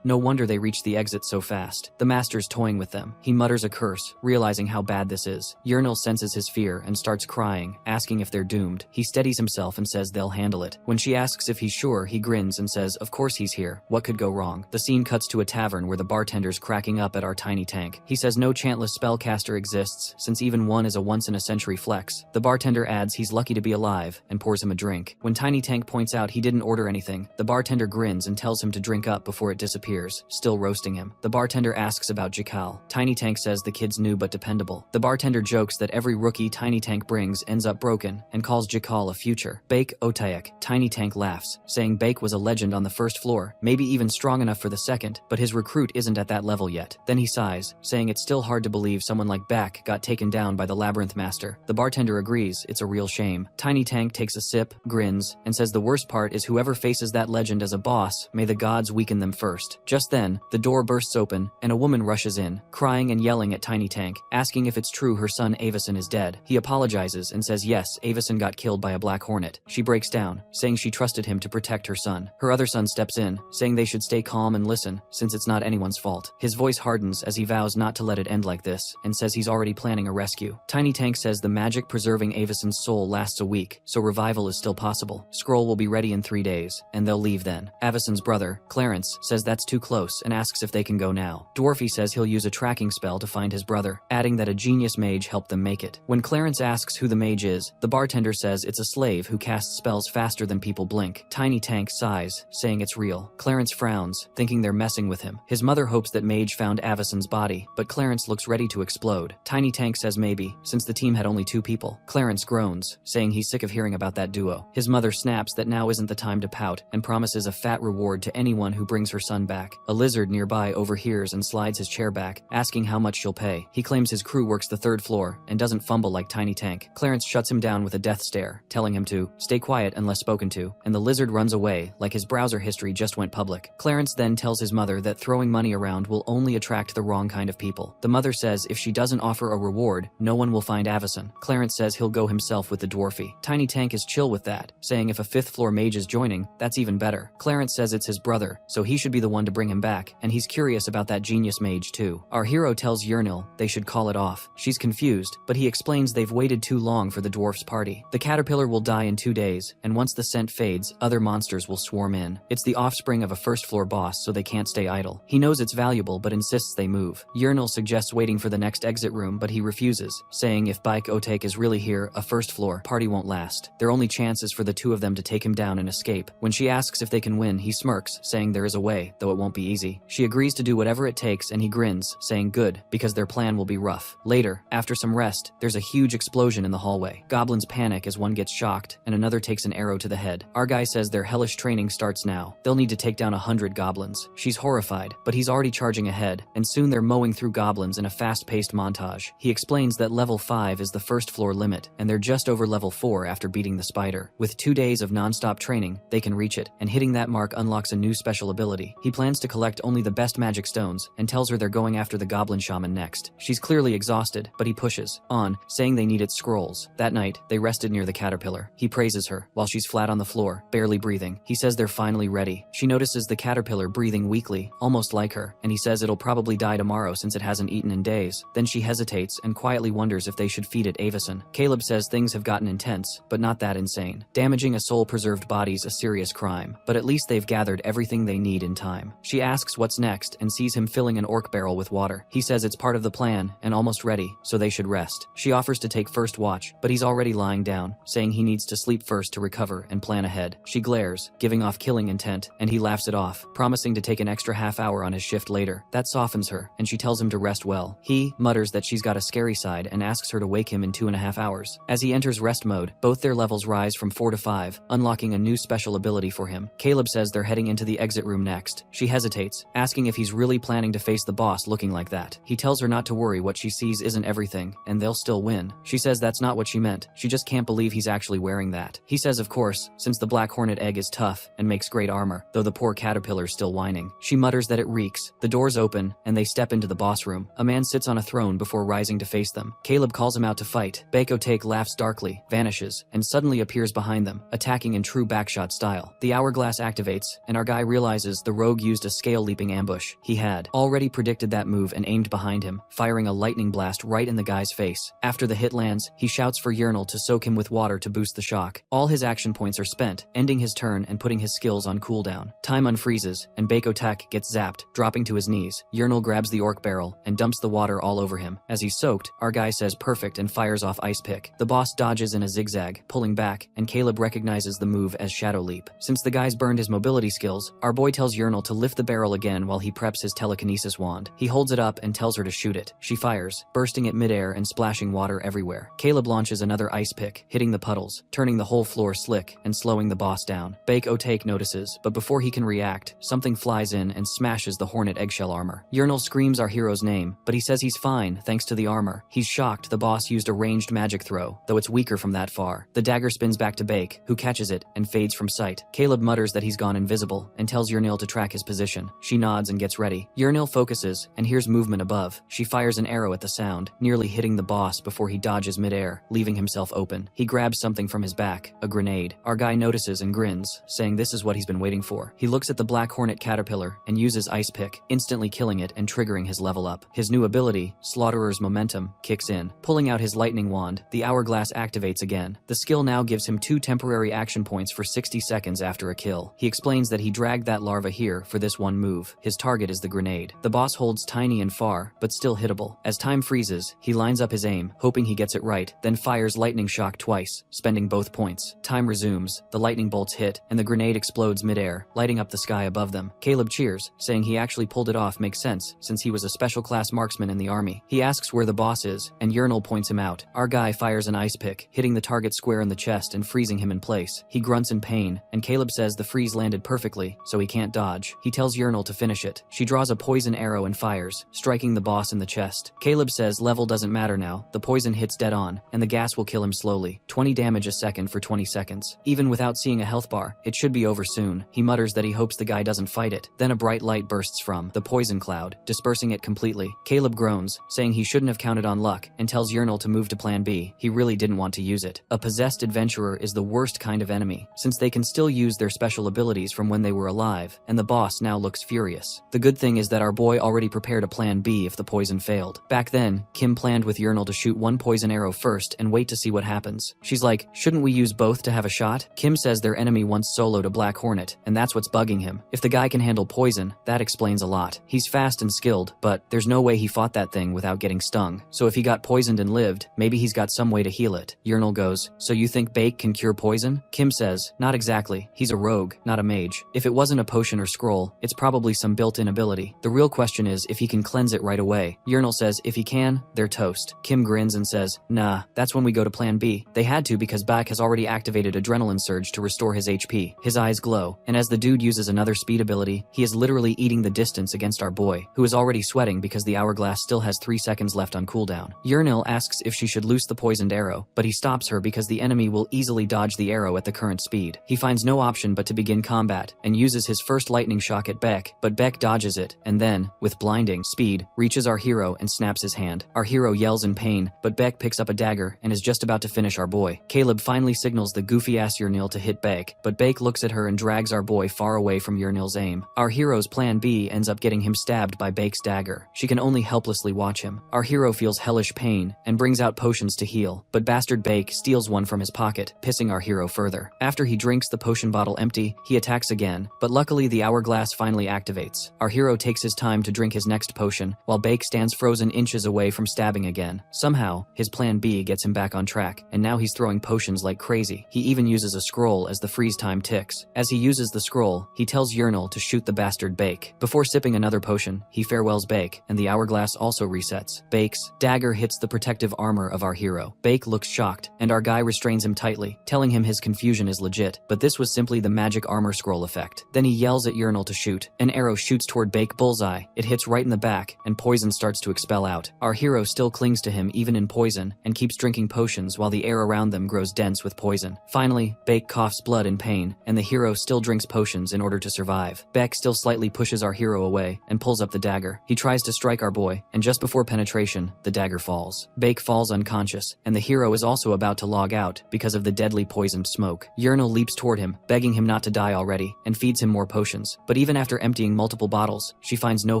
No wonder they reach the exit so fast. The master's toying with them. He mutters a curse, realizing how bad this is. Yurnal senses his fear and starts crying, asking if they're doomed. He steadies himself and says they'll handle it. When she asks if he's sure, he grins and says of course he's here. What could go wrong? The scene cuts to a tavern where the bartender's cracking up at our tiny tank. He says no chantless spellcaster exists, since even one is a once-in-a-century flex. The bartender adds he's lucky to be alive and pours him a drink. When Tiny Tank points out he didn't order anything, the bartender grins and tells him to drink up before it disappears, still roasting him. The bartender asks about Jakal. Tiny Tank says the kid's new but dependable. The bartender jokes that every rookie Tiny Tank brings ends up broken and calls Jakal a future. Bake Otayak. Tiny Tank laughs, saying Bake was a legend on the first floor, maybe even strong enough for the second, but his recruit isn't at that level yet. Then he sighs, saying it's still hard to believe someone like Bak got taken down by the Labyrinth master. The bartender agrees it's a real shame. Tiny Tank takes a sip, grins, and says the worst part is whoever faces that legend as a boss, may the gods weaken them first. Just then, the door bursts open, and a woman rushes in, crying and yelling at Tiny Tank, asking if it's true her son Avison is dead. He apologizes and says yes, Avison got killed by a black hornet. She breaks down, saying she trusted him to protect her son. Her other son steps in, saying they should stay calm and listen, since it's not anyone's fault. His voice hardens as he vows not to let it end like this, and says he's already planning a rescue. Tiny Tank says the magic preserving Avison's soul lasts a week, so revival is still possible. Scroll will be ready in 3 days, and they'll leave then. Avison's brother, Clarence, says that's too too close and asks if they can go now. Dwarfy says he'll use a tracking spell to find his brother, adding that a genius mage helped them make it. When Clarence asks who the mage is, the bartender says it's a slave who casts spells faster than people blink. Tiny Tank sighs, saying it's real. Clarence frowns, thinking they're messing with him. His mother hopes that Mage found Avison's body, but Clarence looks ready to explode. Tiny Tank says maybe, since the team had only 2 people. Clarence groans, saying he's sick of hearing about that duo. His mother snaps that now isn't the time to pout, and promises a fat reward to anyone who brings her son back. A lizard nearby overhears and slides his chair back, asking how much she'll pay. He claims his crew works the 3rd floor, and doesn't fumble like Tiny Tank. Clarence shuts him down with a death stare, telling him to stay quiet unless spoken to, and the lizard runs away, like his browser history just went public. Clarence then tells his mother that throwing money around will only attract the wrong kind of people. The mother says if she doesn't offer a reward, no one will find Avison. Clarence says he'll go himself with the dwarfy. Tiny Tank is chill with that, saying if a 5th floor mage is joining, that's even better. Clarence says it's his brother, so he should be the one to bring him back, and he's curious about that genius mage too. Our hero tells Yurnil they should call it off. She's confused, but he explains they've waited too long for the dwarf's party. The caterpillar will die in 2 days, and once the scent fades, other monsters will swarm in. It's the offspring of a 1st floor boss, so they can't stay idle. He knows it's valuable but insists they move. Yurnil suggests waiting for the next exit room, but he refuses, saying if Bike Otek is really here, a 1st floor party won't last. Their only chance is for the 2 of them to take him down and escape. When she asks if they can win, he smirks, saying there is a way, though it won't be easy. She agrees to do whatever it takes, and he grins, saying good, because their plan will be rough. Later, after some rest, there's a huge explosion in the hallway. Goblins panic as one gets shocked, and another takes an arrow to the head. Our guy says their hellish training starts now. They'll need to take down 100 goblins. She's horrified, but he's already charging ahead, and soon they're mowing through goblins in a fast-paced montage. He explains that level 5 is the 1st floor limit, and they're just over level 4 after beating the spider. With 2 days of non-stop training, they can reach it, and hitting that mark unlocks a new special ability. He plans to collect only the best magic stones, and tells her they're going after the goblin shaman next. She's clearly exhausted, but he pushes on, saying they needed scrolls. That night, they rested near the caterpillar. He praises her, while she's flat on the floor, barely breathing. He says they're finally ready. She notices the caterpillar breathing weakly, almost like her, and he says it'll probably die tomorrow since it hasn't eaten in days. Then she hesitates and quietly wonders if they should feed it Avison. Caleb says things have gotten intense, but not that insane. Damaging a soul-preserved body's a serious crime, but at least they've gathered everything they need in time. She asks what's next and sees him filling an orc barrel with water. He says it's part of the plan and almost ready, so they should rest. She offers to take first watch, but he's already lying down, saying he needs to sleep first to recover and plan ahead. She glares, giving off killing intent, and he laughs it off, promising to take an extra half hour on his shift later. That softens her, and she tells him to rest well. He mutters that she's got a scary side and asks her to wake him in 2.5 hours. As he enters rest mode, both their levels rise from 4 to 5, unlocking a new special ability for him. Caleb says they're heading into the exit room next. She hesitates, asking if he's really planning to face the boss looking like that. He tells her not to worry, what she sees isn't everything, and they'll still win. She says that's not what she meant. She just can't believe he's actually wearing that. He says of course, since the black hornet egg is tough and makes great armor, though the poor caterpillar's still whining. She mutters that it reeks. The doors open, and they step into the boss room. A man sits on a throne before rising to face them. Caleb calls him out to fight. Bakotake laughs darkly, vanishes, and suddenly appears behind them, attacking in true backshot style. The hourglass activates, and our guy realizes the rogue used a scale-leaping ambush. He had already predicted that move and aimed behind him, firing a lightning blast right in the guy's face. After the hit lands, he shouts for Yurnil to soak him with water to boost the shock. All his action points are spent, ending his turn and putting his skills on cooldown. Time unfreezes, and Bakotek gets zapped, dropping to his knees. Yurnil grabs the orc barrel and dumps the water all over him. As he's soaked, our guy says perfect and fires off Ice Pick. The boss dodges in a zigzag, pulling back, and Caleb recognizes the move as Shadow Leap. Since the guy's burned his mobility skills, our boy tells Yurnil to lift the barrel again while he preps his telekinesis wand. He holds it up and tells her to shoot it. She fires, bursting it midair and splashing water everywhere. Caleb launches another ice pick, hitting the puddles, turning the whole floor slick and slowing the boss down. Bake Otake notices, but before he can react, something flies in and smashes the hornet eggshell armor. Yurnil screams our hero's name, but he says he's fine thanks to the armor. He's shocked the boss used a ranged magic throw, though it's weaker from that far. The dagger spins back to Bake, who catches it and fades from sight. Caleb mutters that he's gone invisible and tells Yurnil to track his position. She nods and gets ready. Yurnil focuses and hears movement above. She fires an arrow at the sound, nearly hitting the boss before he dodges midair, leaving himself open. He grabs something from his back, a grenade. Our guy notices and grins, saying this is what he's been waiting for. He looks at the black hornet caterpillar and uses Ice Pick, instantly killing it and triggering his level up. His new ability, Slaughterer's Momentum, kicks in. Pulling out his lightning wand, the hourglass activates again. The skill now gives him 2 temporary action points for 60 seconds after a kill. He explains that he dragged that larva here for this one move. His target is the grenade. The boss holds tiny and far, but still hittable. As time freezes, he lines up his aim, hoping he gets it right, then fires lightning shock twice, spending both points. Time resumes, the lightning bolts hit, and the grenade explodes midair, lighting up the sky above them. Caleb cheers, saying he actually pulled it off makes sense, since he was a special class marksman in the army. He asks where the boss is, and Yahello points him out. Our guy fires an ice pick, hitting the target square in the chest and freezing him in place. He grunts in pain, and Caleb says the freeze landed perfectly, so he can't dodge. He tells Yahello to finish it. She draws a poison arrow and fires, striking the boss in the chest. Caleb says level doesn't matter now, the poison hits dead on, and the gas will kill him slowly. 20 damage a second for 20 seconds. Even without seeing a health bar, it should be over soon. He mutters that he hopes the guy doesn't fight it. Then a bright light bursts from the poison cloud, dispersing it completely. Caleb groans, saying he shouldn't have counted on luck, and tells Yahello to move to plan B. He really didn't want to use it. A possessed adventurer is the worst kind of enemy, since they can still use their special abilities from when they were alive, and the boss now looks furious. The good thing is that our boy already prepared a plan B if the poison failed. Back then, Kim planned with Yahello to shoot one poison arrow first and wait to see what happens. She's like, shouldn't we use both to have a shot? Kim says their enemy once soloed a Black Hornet, and that's what's bugging him. If the guy can handle poison, that explains a lot. He's fast and skilled, but there's no way he fought that thing without getting stung. So if he got poisoned and lived, maybe he's got some way to heal it. Yahello goes, so you think Bake can cure poison? Kim says, not exactly. He's a rogue, not a mage. If it wasn't a potion or scroll, it's probably some built-in ability. The real question is if he can cleanse it right away. Yahello says if he can, they're toast. Kim grins and says, nah, that's when we go to plan B. They had to because Bak has already activated adrenaline surge to restore his HP. His eyes glow, and as the dude uses another speed ability, he is literally eating the distance against our boy, who is already sweating because the hourglass still has 3 seconds left on cooldown. Yahello asks if she should loose the poisoned arrow, but he stops her because the enemy will easily dodge the arrow at the current speed. He finds no option but to begin combat, and uses his first lightning shock at Beck, but Beck dodges it, and then, with blinding speed, reaches our hero and snaps his hand. Our hero yells in pain, but Beck picks up a dagger and is just about to finish our boy. Caleb finally signals the goofy-ass Yahello to hit Beck, but Beck looks at her and drags our boy far away from Yahello's aim. Our hero's plan B ends up getting him stabbed by Beck's dagger. She can only helplessly watch him. Our hero feels hellish pain and brings out potions to heal, but bastard Beck steals one from his pocket, pissing our hero further. After he drinks the potion bottle empty, he attacks again, but luckily the hourglass finally activates. Our hero takes his time to drink his next potion, while Beck stands frozen inches away from stabbing again. Somehow, his plan B gets him back on track, and now he's throwing potions like crazy. He even uses a scroll as the freeze time ticks. As he uses the scroll, he tells Yahello to shoot the bastard Beck. Before sipping another potion, he farewells Beck, and the hourglass also resets. Beck's dagger hits the protective armor of our hero. Beck looks shocked, and our guy restrains him tightly, telling him his confusion is legit, but this was simply the magic armor scroll effect. Then he yells at Yahello to shoot. An arrow shoots toward Beck bullseye. It hits right in the back, and poison starts to expel out. Our hero still clings to him even in poison, and keeps drinking potions while the air around them grows dense with poison. Finally, Beck coughs blood in pain, and the hero still drinks potions in order to survive. Beck still slightly pushes our hero away, and pulls up the dagger. He tries to strike our boy, and just before penetration, the dagger falls. Beck falls unconscious, and the hero is also about to log out because of the deadly poisoned smoke. Yahello leaps toward him, begging him not to die already, and feeds him more potions. But even after emptying multiple bottles, she finds no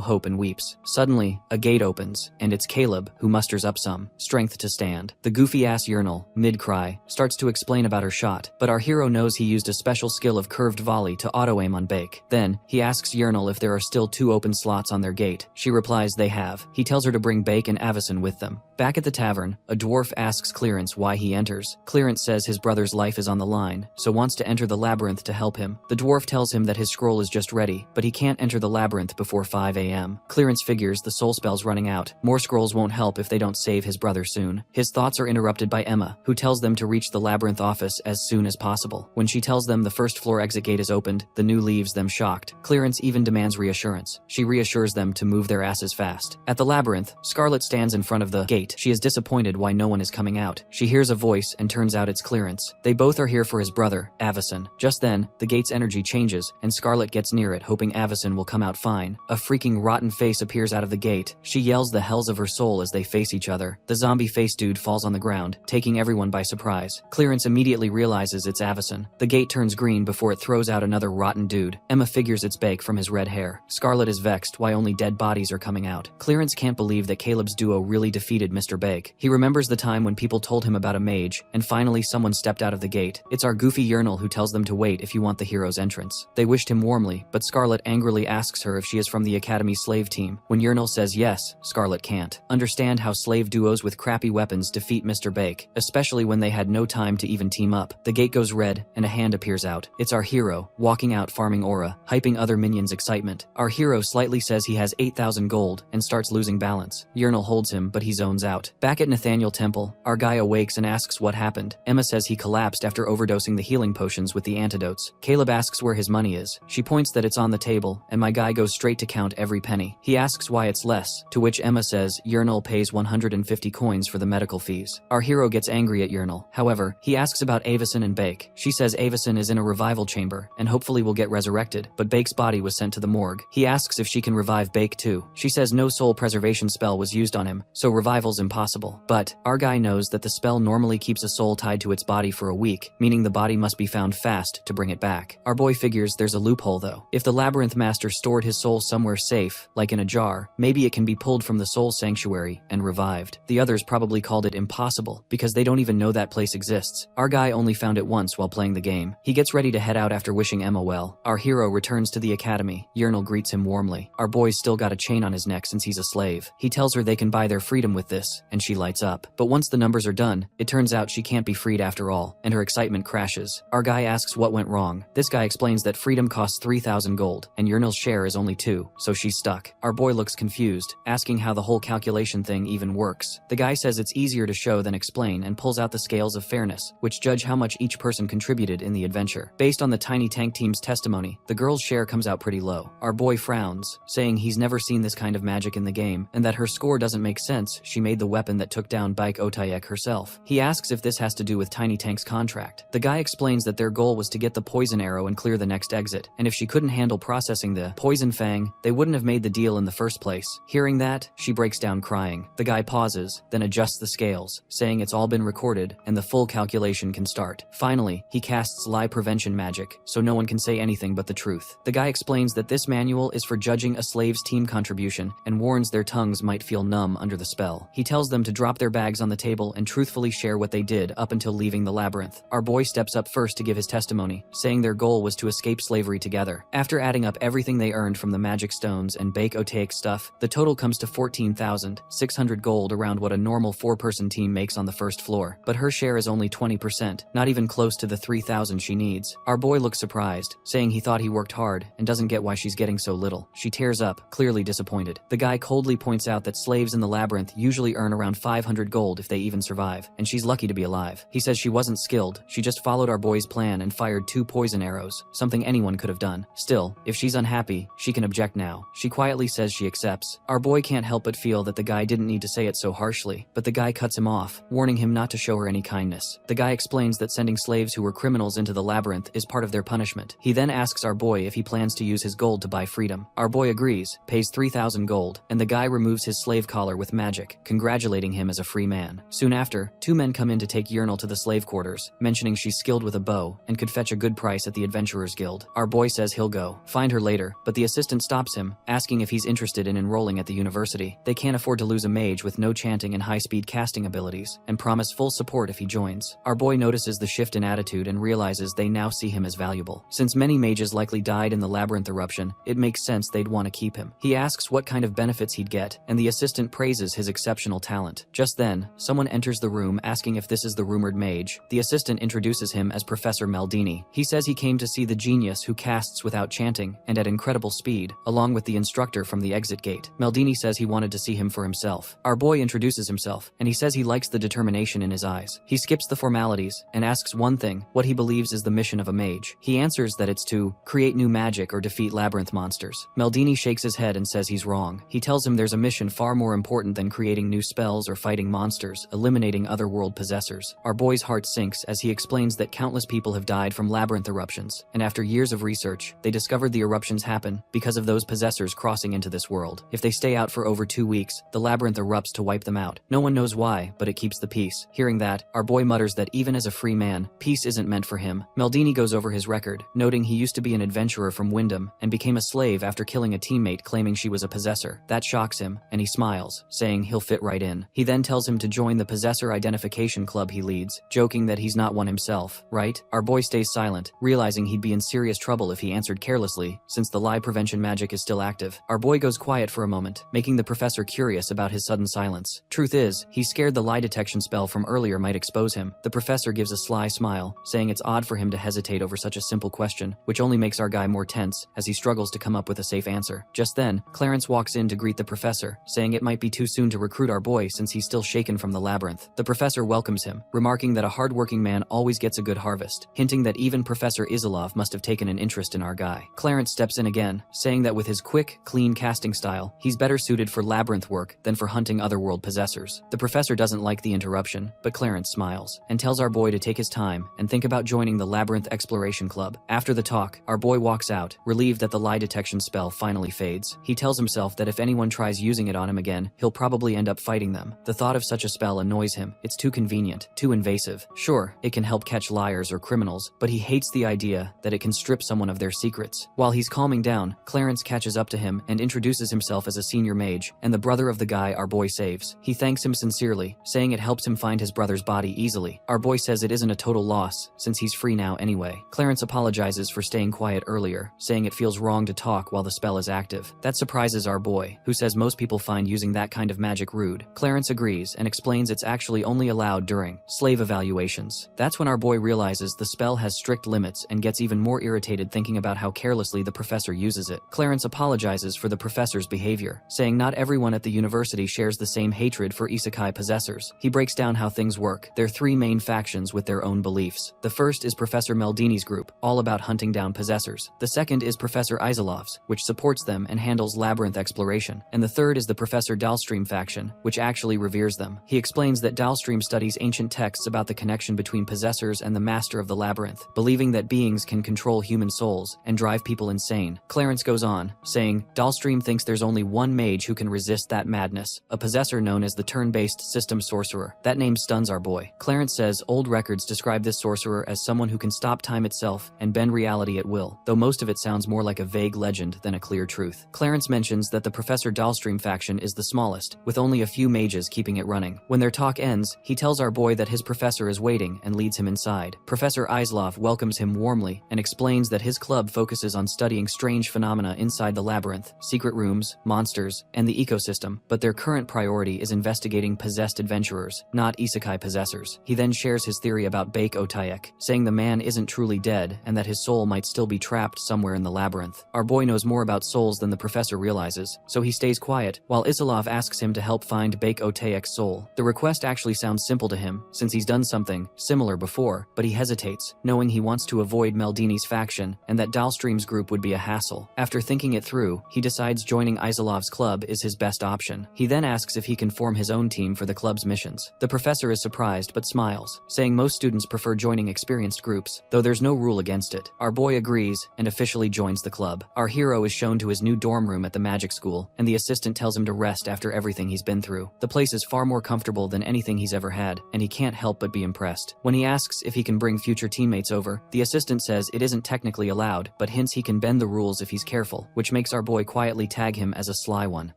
hope and weeps. Suddenly, a gate opens, and it's Caleb, who musters up some strength to stand. The goofy-ass Yahello, mid-cry, starts to explain about her shot, but our hero knows he used a special skill of curved volley to auto-aim on Beck. Then, he asks Yahello if there are still 2 open slots on their gate. She replies they have. He tells her to bring Beck and Avison with them. Back at the tavern, a dwarf asks Clarence why he enters. Clarence says his brother's life is on the line, so wants to enter the labyrinth to help him. The dwarf tells him that his scroll is just ready, but he can't enter the labyrinth before 5 a.m. Clarence figures the soul spell's running out. More scrolls won't help if they don't save his brother soon. His thoughts are interrupted by Emma, who tells them to reach the labyrinth office as soon as possible. When she tells them the first floor exit gate is opened, the new leaves them shocked. Clarence even demands reassurance. She reassures them to move their asses fast. At the labyrinth, Scarlet stands in front of the gate. She is disappointed why no one is coming out. She hears a voice and turns out it's Clarence. They both are here for his brother, Avison. Just then, the gate's energy changes, and Scarlet gets near it hoping Avison will come out fine. A freaking rotten face appears out of the gate. She yells the hells of her soul as they face each other. The zombie face dude falls on the ground, taking everyone by surprise. Clarence immediately realizes it's Avison. The gate turns green before it throws out another rotten dude. Emma figures it's Beck from his red hair. Scarlet is vexed why only dead bodies are coming out. Clarence can't believe that Caleb's duo really defeated Mr. Bake. He remembers the time when people told him about a mage, and finally someone stepped out of the gate. It's our goofy Yahello who tells them to wait if you want the hero's entrance. They wished him warmly, but Scarlet angrily asks her if she is from the Academy slave team. When Yahello says yes, Scarlet can't understand how slave duos with crappy weapons defeat Mr. Bake, especially when they had no time to even team up. The gate goes red, and a hand appears out. It's our hero, walking out farming aura, hyping other minions' excitement. Our hero slightly says he has 8,000 gold, and starts losing balance. Yahello holds him, but he zones out. Back at Nathaniel Temple, our guy awakes and asks what happened. Emma says he collapsed after overdosing the healing potions with the antidotes. Caleb asks where his money is. She points that it's on the table, and my guy goes straight to count every penny. He asks why it's less, to which Emma says Yahello pays 150 coins for the medical fees. Our hero gets angry at Yahello. However, he asks about Avison and Bake. She says Avison is in a revival chamber, and hopefully will get resurrected, but Bake's body was sent to the morgue. He asks if she can revive Bake too. She says no soul preservation spell was used on him, so revival's impossible. But our guy knows that the spell normally keeps a soul tied to its body for a week, meaning the body must be found fast to bring it back. Our boy figures there's a loophole though. If the Labyrinth Master stored his soul somewhere safe, like in a jar, maybe it can be pulled from the soul sanctuary and revived. The others probably called it impossible, because they don't even know that place exists. Our guy only found it once while playing the game. He gets ready to head out after wishing Emma well. Our hero returns to the academy. Yahello greets him warmly. Our boy's still got a chain on his neck since he's a slave. He tells her they can buy their freedom with this, and she lights up. But once the numbers are done, it turns out she can't be freed after all, and her excitement crashes. Our guy asks what went wrong. This guy explains that freedom costs 3,000 gold, and Yahello's share is only 2, so she's stuck. Our boy looks confused, asking how the whole calculation thing even works. The guy says it's easier to show than explain and pulls out the scales of fairness, which judge how much each person contributed in the adventure. Based on the Tiny Tank team's testimony, the girl's share comes out pretty low. Our boy frowns, saying he's never seen this kind of magic in the game, and that her score doesn't make sense. She made the weapon that took down Bike Otayek herself. He asks if this has to do with Tiny Tank's contract. The guy explains that their goal was to get the poison arrow and clear the next exit, and if she couldn't handle processing the poison fang, they wouldn't have made the deal in the first place. Hearing that, she breaks down crying. The guy pauses, then adjusts the scales, saying it's all been recorded, and the full calculation can start. Finally, he casts lie prevention magic, so no one can say anything but the truth. The guy explains that this manual is for judging a slave's team contribution, and warns their tongues might feel numb under the spell. He tells them to drop their bags on the table and truthfully share what they did up until leaving the labyrinth. Our boy steps up first to give his testimony, saying their goal was to escape slavery together. After adding up everything they earned from the magic stones and Bake Otaic stuff, the total comes to 14,600 gold, around what a normal 4-person team makes on the first floor. But her share is only 20%, not even close to the 3,000 she needs. Our boy looks surprised, saying he thought he worked hard and doesn't get why she's getting so little. She tears up, clearly disappointed. The guy coldly points out that slaves in the labyrinth usually earn around 500 gold if they even survive, and she's lucky to be alive. He says she wasn't skilled, she just followed our boy's plan and fired 2 poison arrows, something anyone could have done. Still, if she's unhappy, she can object now. She quietly says she accepts. Our boy can't help but feel that the guy didn't need to say it so harshly, but the guy cuts him off, warning him not to show her any kindness. The guy explains that sending slaves who were criminals into the labyrinth is part of their punishment. He then asks our boy if he plans to use his gold to buy freedom. Our boy agrees, pays 3,000 gold, and the guy removes his slave collar with magic, congratulating him as a free man. Soon after, 2 men come in to take Yahello to the slave quarters, mentioning she's skilled with a bow and could fetch a good price at the Adventurers Guild. Our boy says he'll go find her later, but the assistant stops him, asking if he's interested in enrolling at the university. They can't afford to lose a mage with no chanting and high-speed casting abilities, and promise full support if he joins. Our boy notices the shift in attitude and realizes they now see him as valuable. Since many mages likely died in the labyrinth eruption, it makes sense they'd want to keep him. He asks what kind of benefits he'd get, and the assistant praises his exceptional talent. Just then, someone enters the room asking if this is the rumored mage. The assistant introduces him as Professor Maldini. He says he came to see the genius who casts without chanting and at incredible speed, along with the instructor from the exit gate. Maldini says he wanted to see him for himself. Our boy introduces himself, and he says he likes the determination in his eyes. He skips the formalities and asks one thing, what he believes is the mission of a mage. He answers that it's to create new magic or defeat labyrinth monsters. Maldini shakes his head and says he's wrong. He tells him there's a mission far more important than creating new spells or fighting monsters, eliminating otherworld possessors. Our boy's heart sinks as he explains that countless people have died from labyrinth eruptions, and after years of research, they discovered the eruptions happen because of those possessors crossing into this world. If they stay out for over 2 weeks, the labyrinth erupts to wipe them out. No one knows why, but it keeps the peace. Hearing that, our boy mutters that even as a free man, peace isn't meant for him. Maldini goes over his record, noting he used to be an adventurer from Wyndham and became a slave after killing a teammate claiming she was a possessor. That shocks him, and he smiles, saying he'll fit fit right in. He then tells him to join the possessor identification club he leads, joking that he's not one himself, right? Our boy stays silent, realizing he'd be in serious trouble if he answered carelessly, since the lie prevention magic is still active. Our boy goes quiet for a moment, making the professor curious about his sudden silence. Truth is, he's scared the lie detection spell from earlier might expose him. The professor gives a sly smile, saying it's odd for him to hesitate over such a simple question, which only makes our guy more tense, as he struggles to come up with a safe answer. Just then, Clarence walks in to greet the professor, saying it might be too soon to recruit our boy since he's still shaken from the labyrinth. The professor welcomes him, remarking that a hardworking man always gets a good harvest, hinting that even Professor Isilov must have taken an interest in our guy. Clarence steps in again, saying that with his quick, clean casting style, he's better suited for labyrinth work than for hunting otherworld possessors. The professor doesn't like the interruption, but Clarence smiles, and tells our boy to take his time and think about joining the Labyrinth Exploration Club. After the talk, our boy walks out, relieved that the lie detection spell finally fades. He tells himself that if anyone tries using it on him again, he'll probably end up fighting them. The thought of such a spell annoys him. It's too convenient, too invasive. Sure, it can help catch liars or criminals, but he hates the idea that it can strip someone of their secrets. While he's calming down, Clarence catches up to him and introduces himself as a senior mage, and the brother of the guy our boy saves. He thanks him sincerely, saying it helps him find his brother's body easily. Our boy says it isn't a total loss, since he's free now anyway. Clarence apologizes for staying quiet earlier, saying it feels wrong to talk while the spell is active. That surprises our boy, who says most people find using that kind of magic rude. Clarence agrees and explains it's actually only allowed during slave evaluations. That's when our boy realizes the spell has strict limits and gets even more irritated thinking about how carelessly the professor uses it. Clarence apologizes for the professor's behavior, saying not everyone at the university shares the same hatred for isekai possessors. He breaks down how things work. There are three main factions with their own beliefs. The first is Professor Meldini's group, all about hunting down possessors. The second is Professor Isilov's, which supports them and handles labyrinth exploration. And the third is the Professor Dahlstream faction, which actually reveres them. He explains that Dahlstream studies ancient texts about the connection between possessors and the master of the labyrinth, believing that beings can control human souls and drive people insane. Clarence goes on, saying, Dahlstream thinks there's only one mage who can resist that madness, a possessor known as the turn-based system sorcerer. That name stuns our boy. Clarence says old records describe this sorcerer as someone who can stop time itself and bend reality at will, though most of it sounds more like a vague legend than a clear truth. Clarence mentions that the Professor Dahlstream faction is the smallest, with only a few mages keeping it running. When their talk ends, he tells our boy that his professor is waiting and leads him inside. Professor Islov welcomes him warmly and explains that his club focuses on studying strange phenomena inside the labyrinth, secret rooms, monsters, and the ecosystem, but their current priority is investigating possessed adventurers, not isekai possessors. He then shares his theory about Bake Otayek, saying the man isn't truly dead and that his soul might still be trapped somewhere in the labyrinth. Our boy knows more about souls than the professor realizes, so he stays quiet, while Isilov asks him to help find Bake Otayek's soul. The request actually sounds simple to him, since he's done something similar before, but he hesitates, knowing he wants to avoid Meldini's faction and that Dahlstream's group would be a hassle. After thinking it through, he decides joining Isilov's club is his best option. He then asks if he can form his own team for the club's missions. The professor is surprised but smiles, saying most students prefer joining experienced groups, though there's no rule against it. Our boy agrees and officially joins the club. Our hero is shown to his new dorm room at the magic school, and the assistant tells him to rest after everything he's been through. The place is far more comfortable than anything he's ever had, and he can't help but be impressed. When he asks if he can bring future teammates over, the assistant says it isn't technically allowed, but hints he can bend the rules if he's careful, which makes our boy quietly tag him as a sly one.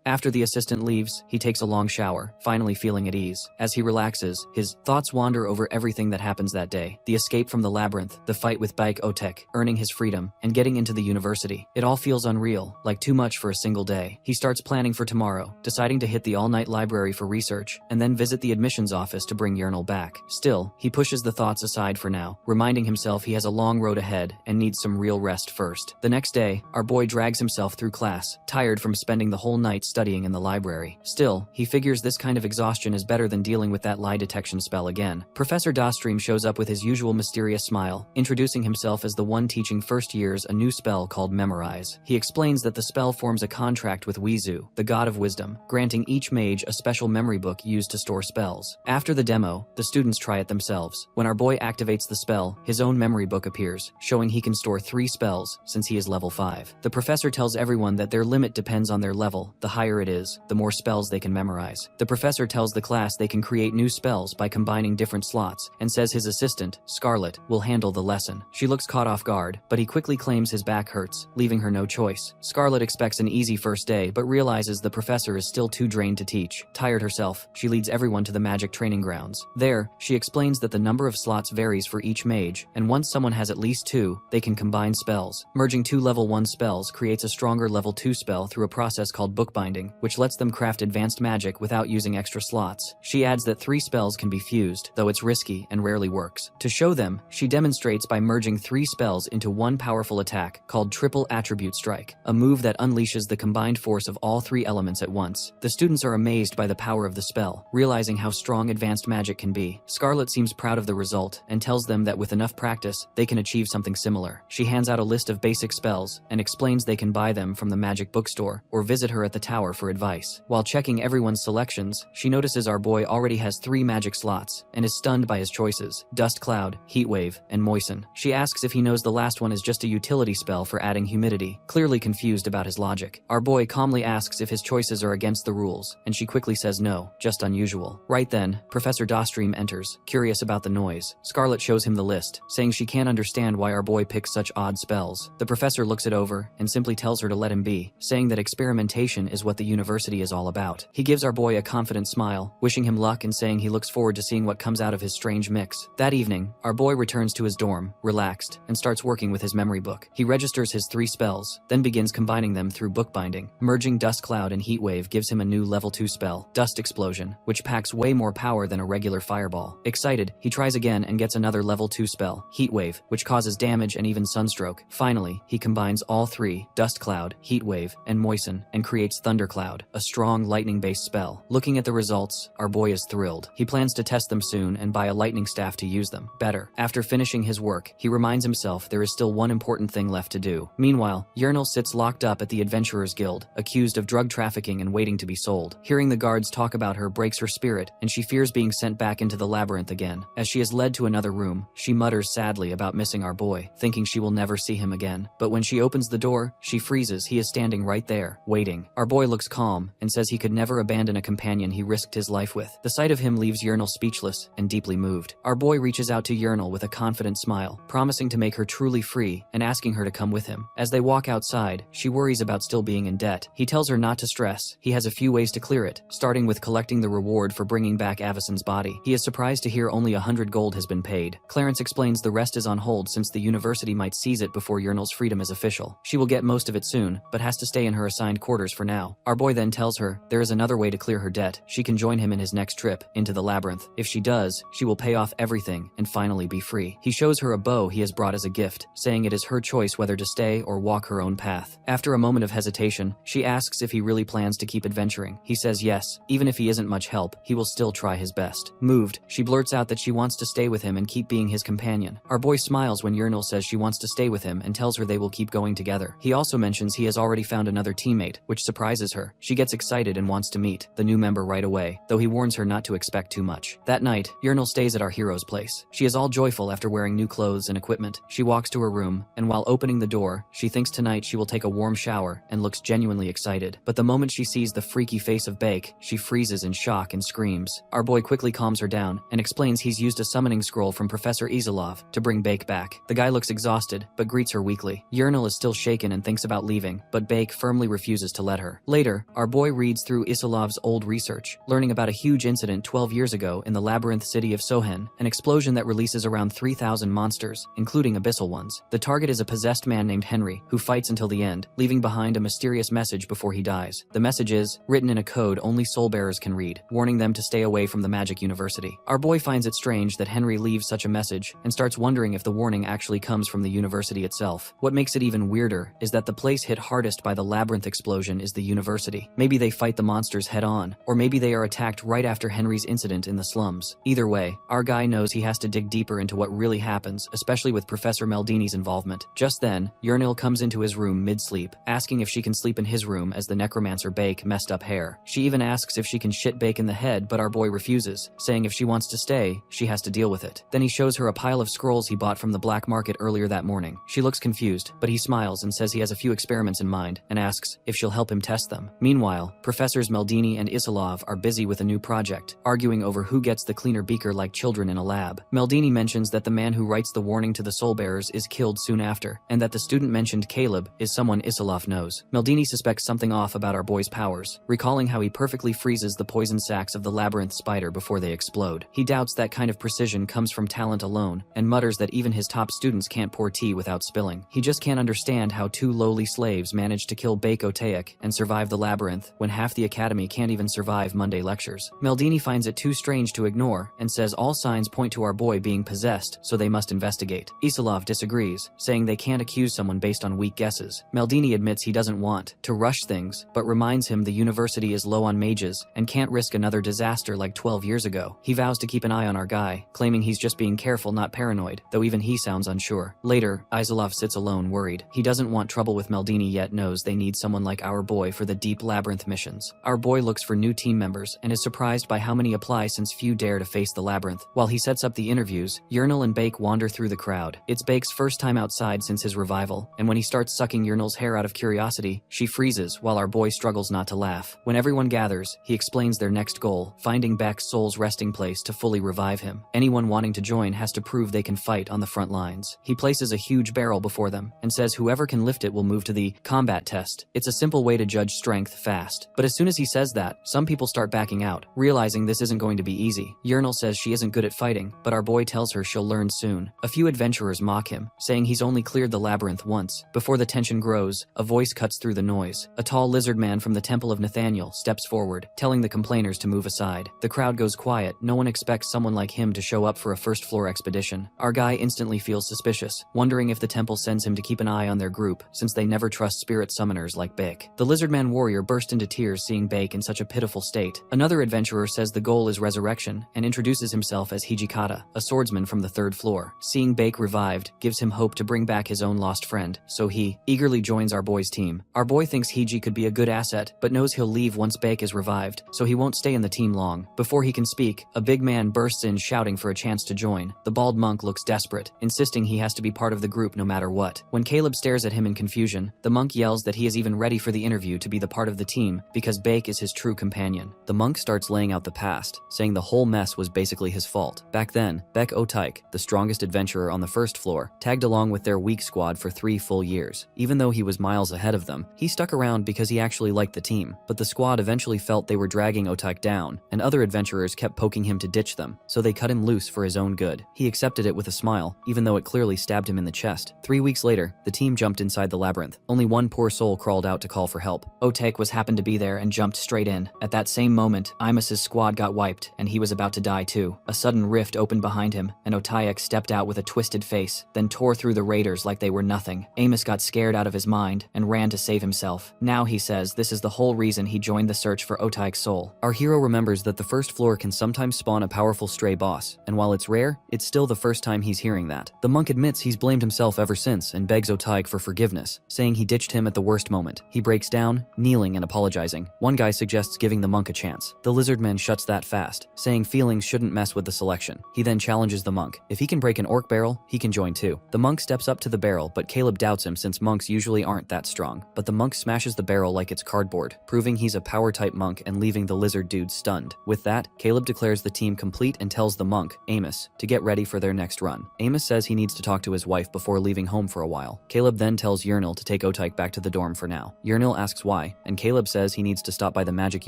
After the assistant leaves, he takes a long shower, finally feeling at ease. As he relaxes, his thoughts wander over everything that happens that day. The escape from the labyrinth, the fight with Baik Otek, earning his freedom, and getting into the university. It all feels unreal, like too much for a single day. He starts planning for tomorrow, deciding to hit the all-night library for research, and then visit the admissions office to bring Yernal back. Still, he pushes the thoughts aside for now, reminding himself he has a long road ahead and needs some real rest first. The next day, our boy drags himself through class, tired from spending the whole night studying in the library. Still, he figures this kind of exhaustion is better than dealing with that lie detection spell again. Professor Dahlstream shows up with his usual mysterious smile, introducing himself as the one teaching first years a new spell called Memorize. He explains that the spell forms a contract with Wizu, the god of wisdom, granting each mage a special memory book used to store spells. After the demo, the students try it themselves. When our boy activates the spell, his own memory book appears, showing he can store 3 spells since he is level 5. The professor tells everyone that their limit depends on their level. The higher it is, the more spells they can memorize. The professor tells the class they can create new spells by combining different slots, and says his assistant, Scarlet, will handle the lesson. She looks caught off guard, but he quickly claims his back hurts, leaving her no choice. Scarlet expects an easy first day, but realizes the professor is still too drained to teach. mage. Tired herself, she leads everyone to the magic training grounds. There, she explains that the number of slots varies for each mage, and once someone has at least 2, they can combine spells. Merging 2 level 1 spells creates a stronger level 2 spell through a process called bookbinding, which lets them craft advanced magic without using extra slots. She adds that 3 spells can be fused, though it's risky and rarely works. To show them, she demonstrates by merging 3 spells into one powerful attack called Triple Attribute Strike, a move that unleashes the combined force of all 3 elements at once. The students are amazed by the power of the spell, realizing how strong advanced magic can be. Scarlet seems proud of the result and tells them that with enough practice, they can achieve something similar. She hands out a list of basic spells and explains they can buy them from the magic bookstore or visit her at the tower for advice. While checking everyone's selections, she notices our boy already has 3 magic slots and is stunned by his choices: Dust Cloud, Heat Wave, and Moisten. She asks if he knows the last one is just a utility spell for adding humidity, clearly confused about his logic. Our boy calmly asks if his choices are against the rules, and she quickly says no, just unusual. Right then, Professor Dostream enters, curious about the noise. Scarlet shows him the list, saying she can't understand why our boy picks such odd spells. The professor looks it over and simply tells her to let him be, saying that experimentation is what the university is all about. He gives our boy a confident smile, wishing him luck and saying he looks forward to seeing what comes out of his strange mix. That evening, our boy returns to his dorm, relaxed, and starts working with his memory book. He registers his 3 spells, then begins combining them through bookbinding. Merging Dust Cloud and Heat Wave gives him a new level 2 spell, Dust Explosion, which packs way more power than a regular fireball. Excited, he tries again and gets another level 2 spell, Heat Wave, which causes damage and even sunstroke. Finally, he combines all 3, Dust Cloud, Heat Wave, and Moisten, and creates Thundercloud, a strong lightning-based spell. Looking at the results, our boy is thrilled. He plans to test them soon and buy a lightning staff to use them better. After finishing his work, he reminds himself there is still one important thing left to do. Meanwhile, Yahello sits locked up at the Adventurers Guild, accused of drug trafficking and waiting to be sold. Hearing the guards talk about her breaks her spirit, and she fears being sent back into the labyrinth again. As she is led to another room, she mutters sadly about missing our boy, thinking she will never see him again. But when she opens the door, she freezes. He is standing right there, waiting. Our boy looks calm and says he could never abandon a companion he risked his life with. The sight of him leaves Yahello speechless and deeply moved. Our boy reaches out to Yahello with a confident smile, promising to make her truly free and asking her to come with him. As they walk outside, she worries about still being in debt. He tells her not to stress. He has a few ways to clear it, starting with collecting the reward for bringing back Avison's body. He is surprised to hear only 100 gold has been paid. Clarence explains the rest is on hold since the university might seize it before Yahello's freedom is official. She will get most of it soon, but has to stay in her assigned quarters for now. Our boy then tells her there is another way to clear her debt. She can join him in his next trip into the labyrinth. If she does, she will pay off everything and finally be free. He shows her a bow he has brought as a gift, saying it is her choice whether to stay or walk her own path. After a moment of hesitation, she asks if he really plans to keep adventuring. He says yes, even if he isn't much help, he will still try his best. Moved, she blurts out that she wants to stay with him and keep being his companion. Our boy smiles when Yahello says she wants to stay with him and tells her they will keep going together. He also mentions he has already found another teammate, which surprises her. She gets excited and wants to meet the new member right away, though he warns her not to expect too much. That night, Yahello stays at our hero's place. She is all joyful after wearing new clothes and equipment. She walks to her room, and while opening the door, she thinks tonight she will take a warm shower and looks genuinely excited. But the moment she sees the freaky face of Bake, she freezes in shock and screams. Our boy quickly calms her down and explains he's used a summoning scroll from Professor Isilov to bring Bake back. The guy looks exhausted, but greets her weakly. Yahello is still shaken and thinks about leaving, but Bake firmly refuses to let her. Later, our boy reads through Isilov's old research, learning about a huge incident 12 years ago in the labyrinth city of Sohen, an explosion that releases around 3,000 monsters, including abyssal ones. The target is a possessed man named Henry, who fights until the end, leaving behind a mysterious message before he dies. The message is written in a code only soul-bearers can read, warning them to stay away from the magic university. Our boy finds it strange that Henry leaves such a message and starts wondering if the warning actually comes from the university itself. What makes it even weirder is that the place hit hardest by the labyrinth explosion is the university. Maybe they fight the monsters head on, or maybe they are attacked right after Henry's incident in the slums. Either way, our guy knows he has to dig deeper into what really happens, especially with Professor Meldini's involvement. Just then, Yahello comes into his room mid-sleep, asking if she can sleep in his room as the necromancer Bake messed up hair. She even asks if she can shit Bake in the head, but our boy refuses, saying if she wants to stay, she has to deal with it. Then he shows her a pile of scrolls he bought from the black market earlier that morning. She looks confused, but he smiles and says he has a few experiments in mind, and asks if she'll help him test them. Meanwhile, Professors Meldini and Isilov are busy with a new project, arguing over who gets the cleaner beaker like children in a lab. Meldini mentions that the man who writes the warning to the soul-bearers is killed soon after, and that the student mentioned Caleb is someone Isilov knows. Meldini suspects something off about our boy's powers, recalling how he perfectly freezes the poison sacs of the labyrinth spider before they explode. He doubts that kind of precision comes from talent alone, and mutters that even his top students can't pour tea without spilling. He just can't understand how two lowly slaves managed to kill Bake Otaic and survive the labyrinth when half the academy can't even survive Monday lectures. Meldini finds it too strange to ignore and says all signs point to our boy being possessed, so they must investigate. Isilov disagrees, saying they can't accuse someone based on weak guesses. Meldini admits he doesn't want to rush things, but reminds him the university is low on mages and can't risk another disaster like 12 years ago. He vows to keep an eye on our guy, claiming he's just being careful, not paranoid, though even he sounds unsure. Later, Isilov sits alone, worried. He doesn't want trouble with Meldini, yet knows they need someone like our boy for the deep labyrinth missions. Our boy looks for new team members and is surprised by how many apply, since few dare to face the labyrinth. While he sets up the interviews, Yurnal and Bake wander through the crowd. It's Bake's first time outside since his revival, and when he starts sucking Yurnal's hair out of curiosity, she freezes while our boy struggles not to laugh. When everyone gathers, he explains their next goal, finding Beck's soul's resting place to fully revive him. Anyone wanting to join has to prove they can fight on the front lines. He places a huge barrel before them and says whoever can lift it will move to the combat test. It's a simple way to judge strength fast. But as soon as he says that, some people start backing out, realizing this isn't going to be easy. Yurnal says she isn't good at fighting, but our boy tells her she'll learn soon. A few adventurers mock him, saying he's only cleared the labyrinth once. Before the tension grows, a voice cuts through the noise. A tall lizard man from the Temple of Nathaniel steps forward, telling the complainers to move aside. The crowd goes quiet. No one expects someone like him to show up for a first-floor expedition. Our guy instantly feels suspicious, wondering if the temple sends him to keep an eye on their group, since they never trust spirit summoners like Bake. The lizardman warrior burst into tears seeing Bake in such a pitiful state. Another adventurer says the goal is resurrection and introduces himself as Hijikata, a swordsman from the 3rd floor. Seeing Bake revived gives him hope to bring back his own lost friend, so he eagerly joins our boy's team. Our boy thinks Hiji could be a good asset, but knows he'll leave once Bake is revived, so he won't stay in the team long. Before he can speak, a big man bursts in shouting for a chance to join. The bald monk looks desperate, insisting he has to be part of the group no matter what. When Caleb stares at him in confusion, the monk yells that he is even ready for the interview to be the part of the team because Bake is his true companion. The monk starts laying out the past, saying the whole mess was basically his fault. Back then, Bek Otaik, the strongest adventurer on the 1st floor, tagged along with their weak squad for 3 full years. Even though he was miles ahead of them, he stuck around because he actually liked the team, but the squad eventually felt they were dragging Otaik down, and other adventurers kept poking him to ditch them, so they cut him loose for his own good. He accepted it with a smile, even though it clearly stabbed him in the chest. 3 weeks later, the team jumped inside the labyrinth. Only one poor soul crawled out to call for help. Otaik happened to be there and jumped straight in. At that same moment, Imus's squad got wiped, and he was about to die too. A sudden rift opened behind him, and Otaik stepped out with a twisted face, then tore through the raiders like they were nothing. Amos got scared out of his mind and ran to save himself. Now he says this is the whole reason he joined the search for Otaik's soul. Our hero remembers that the 1st floor can sometimes spawn a powerful stray boss, and while it's rare, it's still the first time he's hearing that. The monk admits he's blamed himself ever since and begs Otaik for forgiveness, saying he ditched him at the worst moment. He breaks down, kneeling and apologizing. One guy suggests giving the monk a chance. The lizardman shuts that fast, saying feelings shouldn't mess with the selection. He then challenges the monk. If he can break an orc barrel, he can join too. The monk steps up to the barrel, but Caleb doubts him since monks usually aren't that strong. But the monk smashes the barrel like it's cardboard, proving he's a power-type monk and leaving the lizard dude stunned. With that, Caleb declares the team complete and tells the monk, Amos, to get ready for their next run. Amos says he needs to talk to his wife before leaving home for a while. Caleb then tells Yurnal to take Otaik back to the dorm for now. Yurnal asks why, and Caleb says he needs to stop by the Magic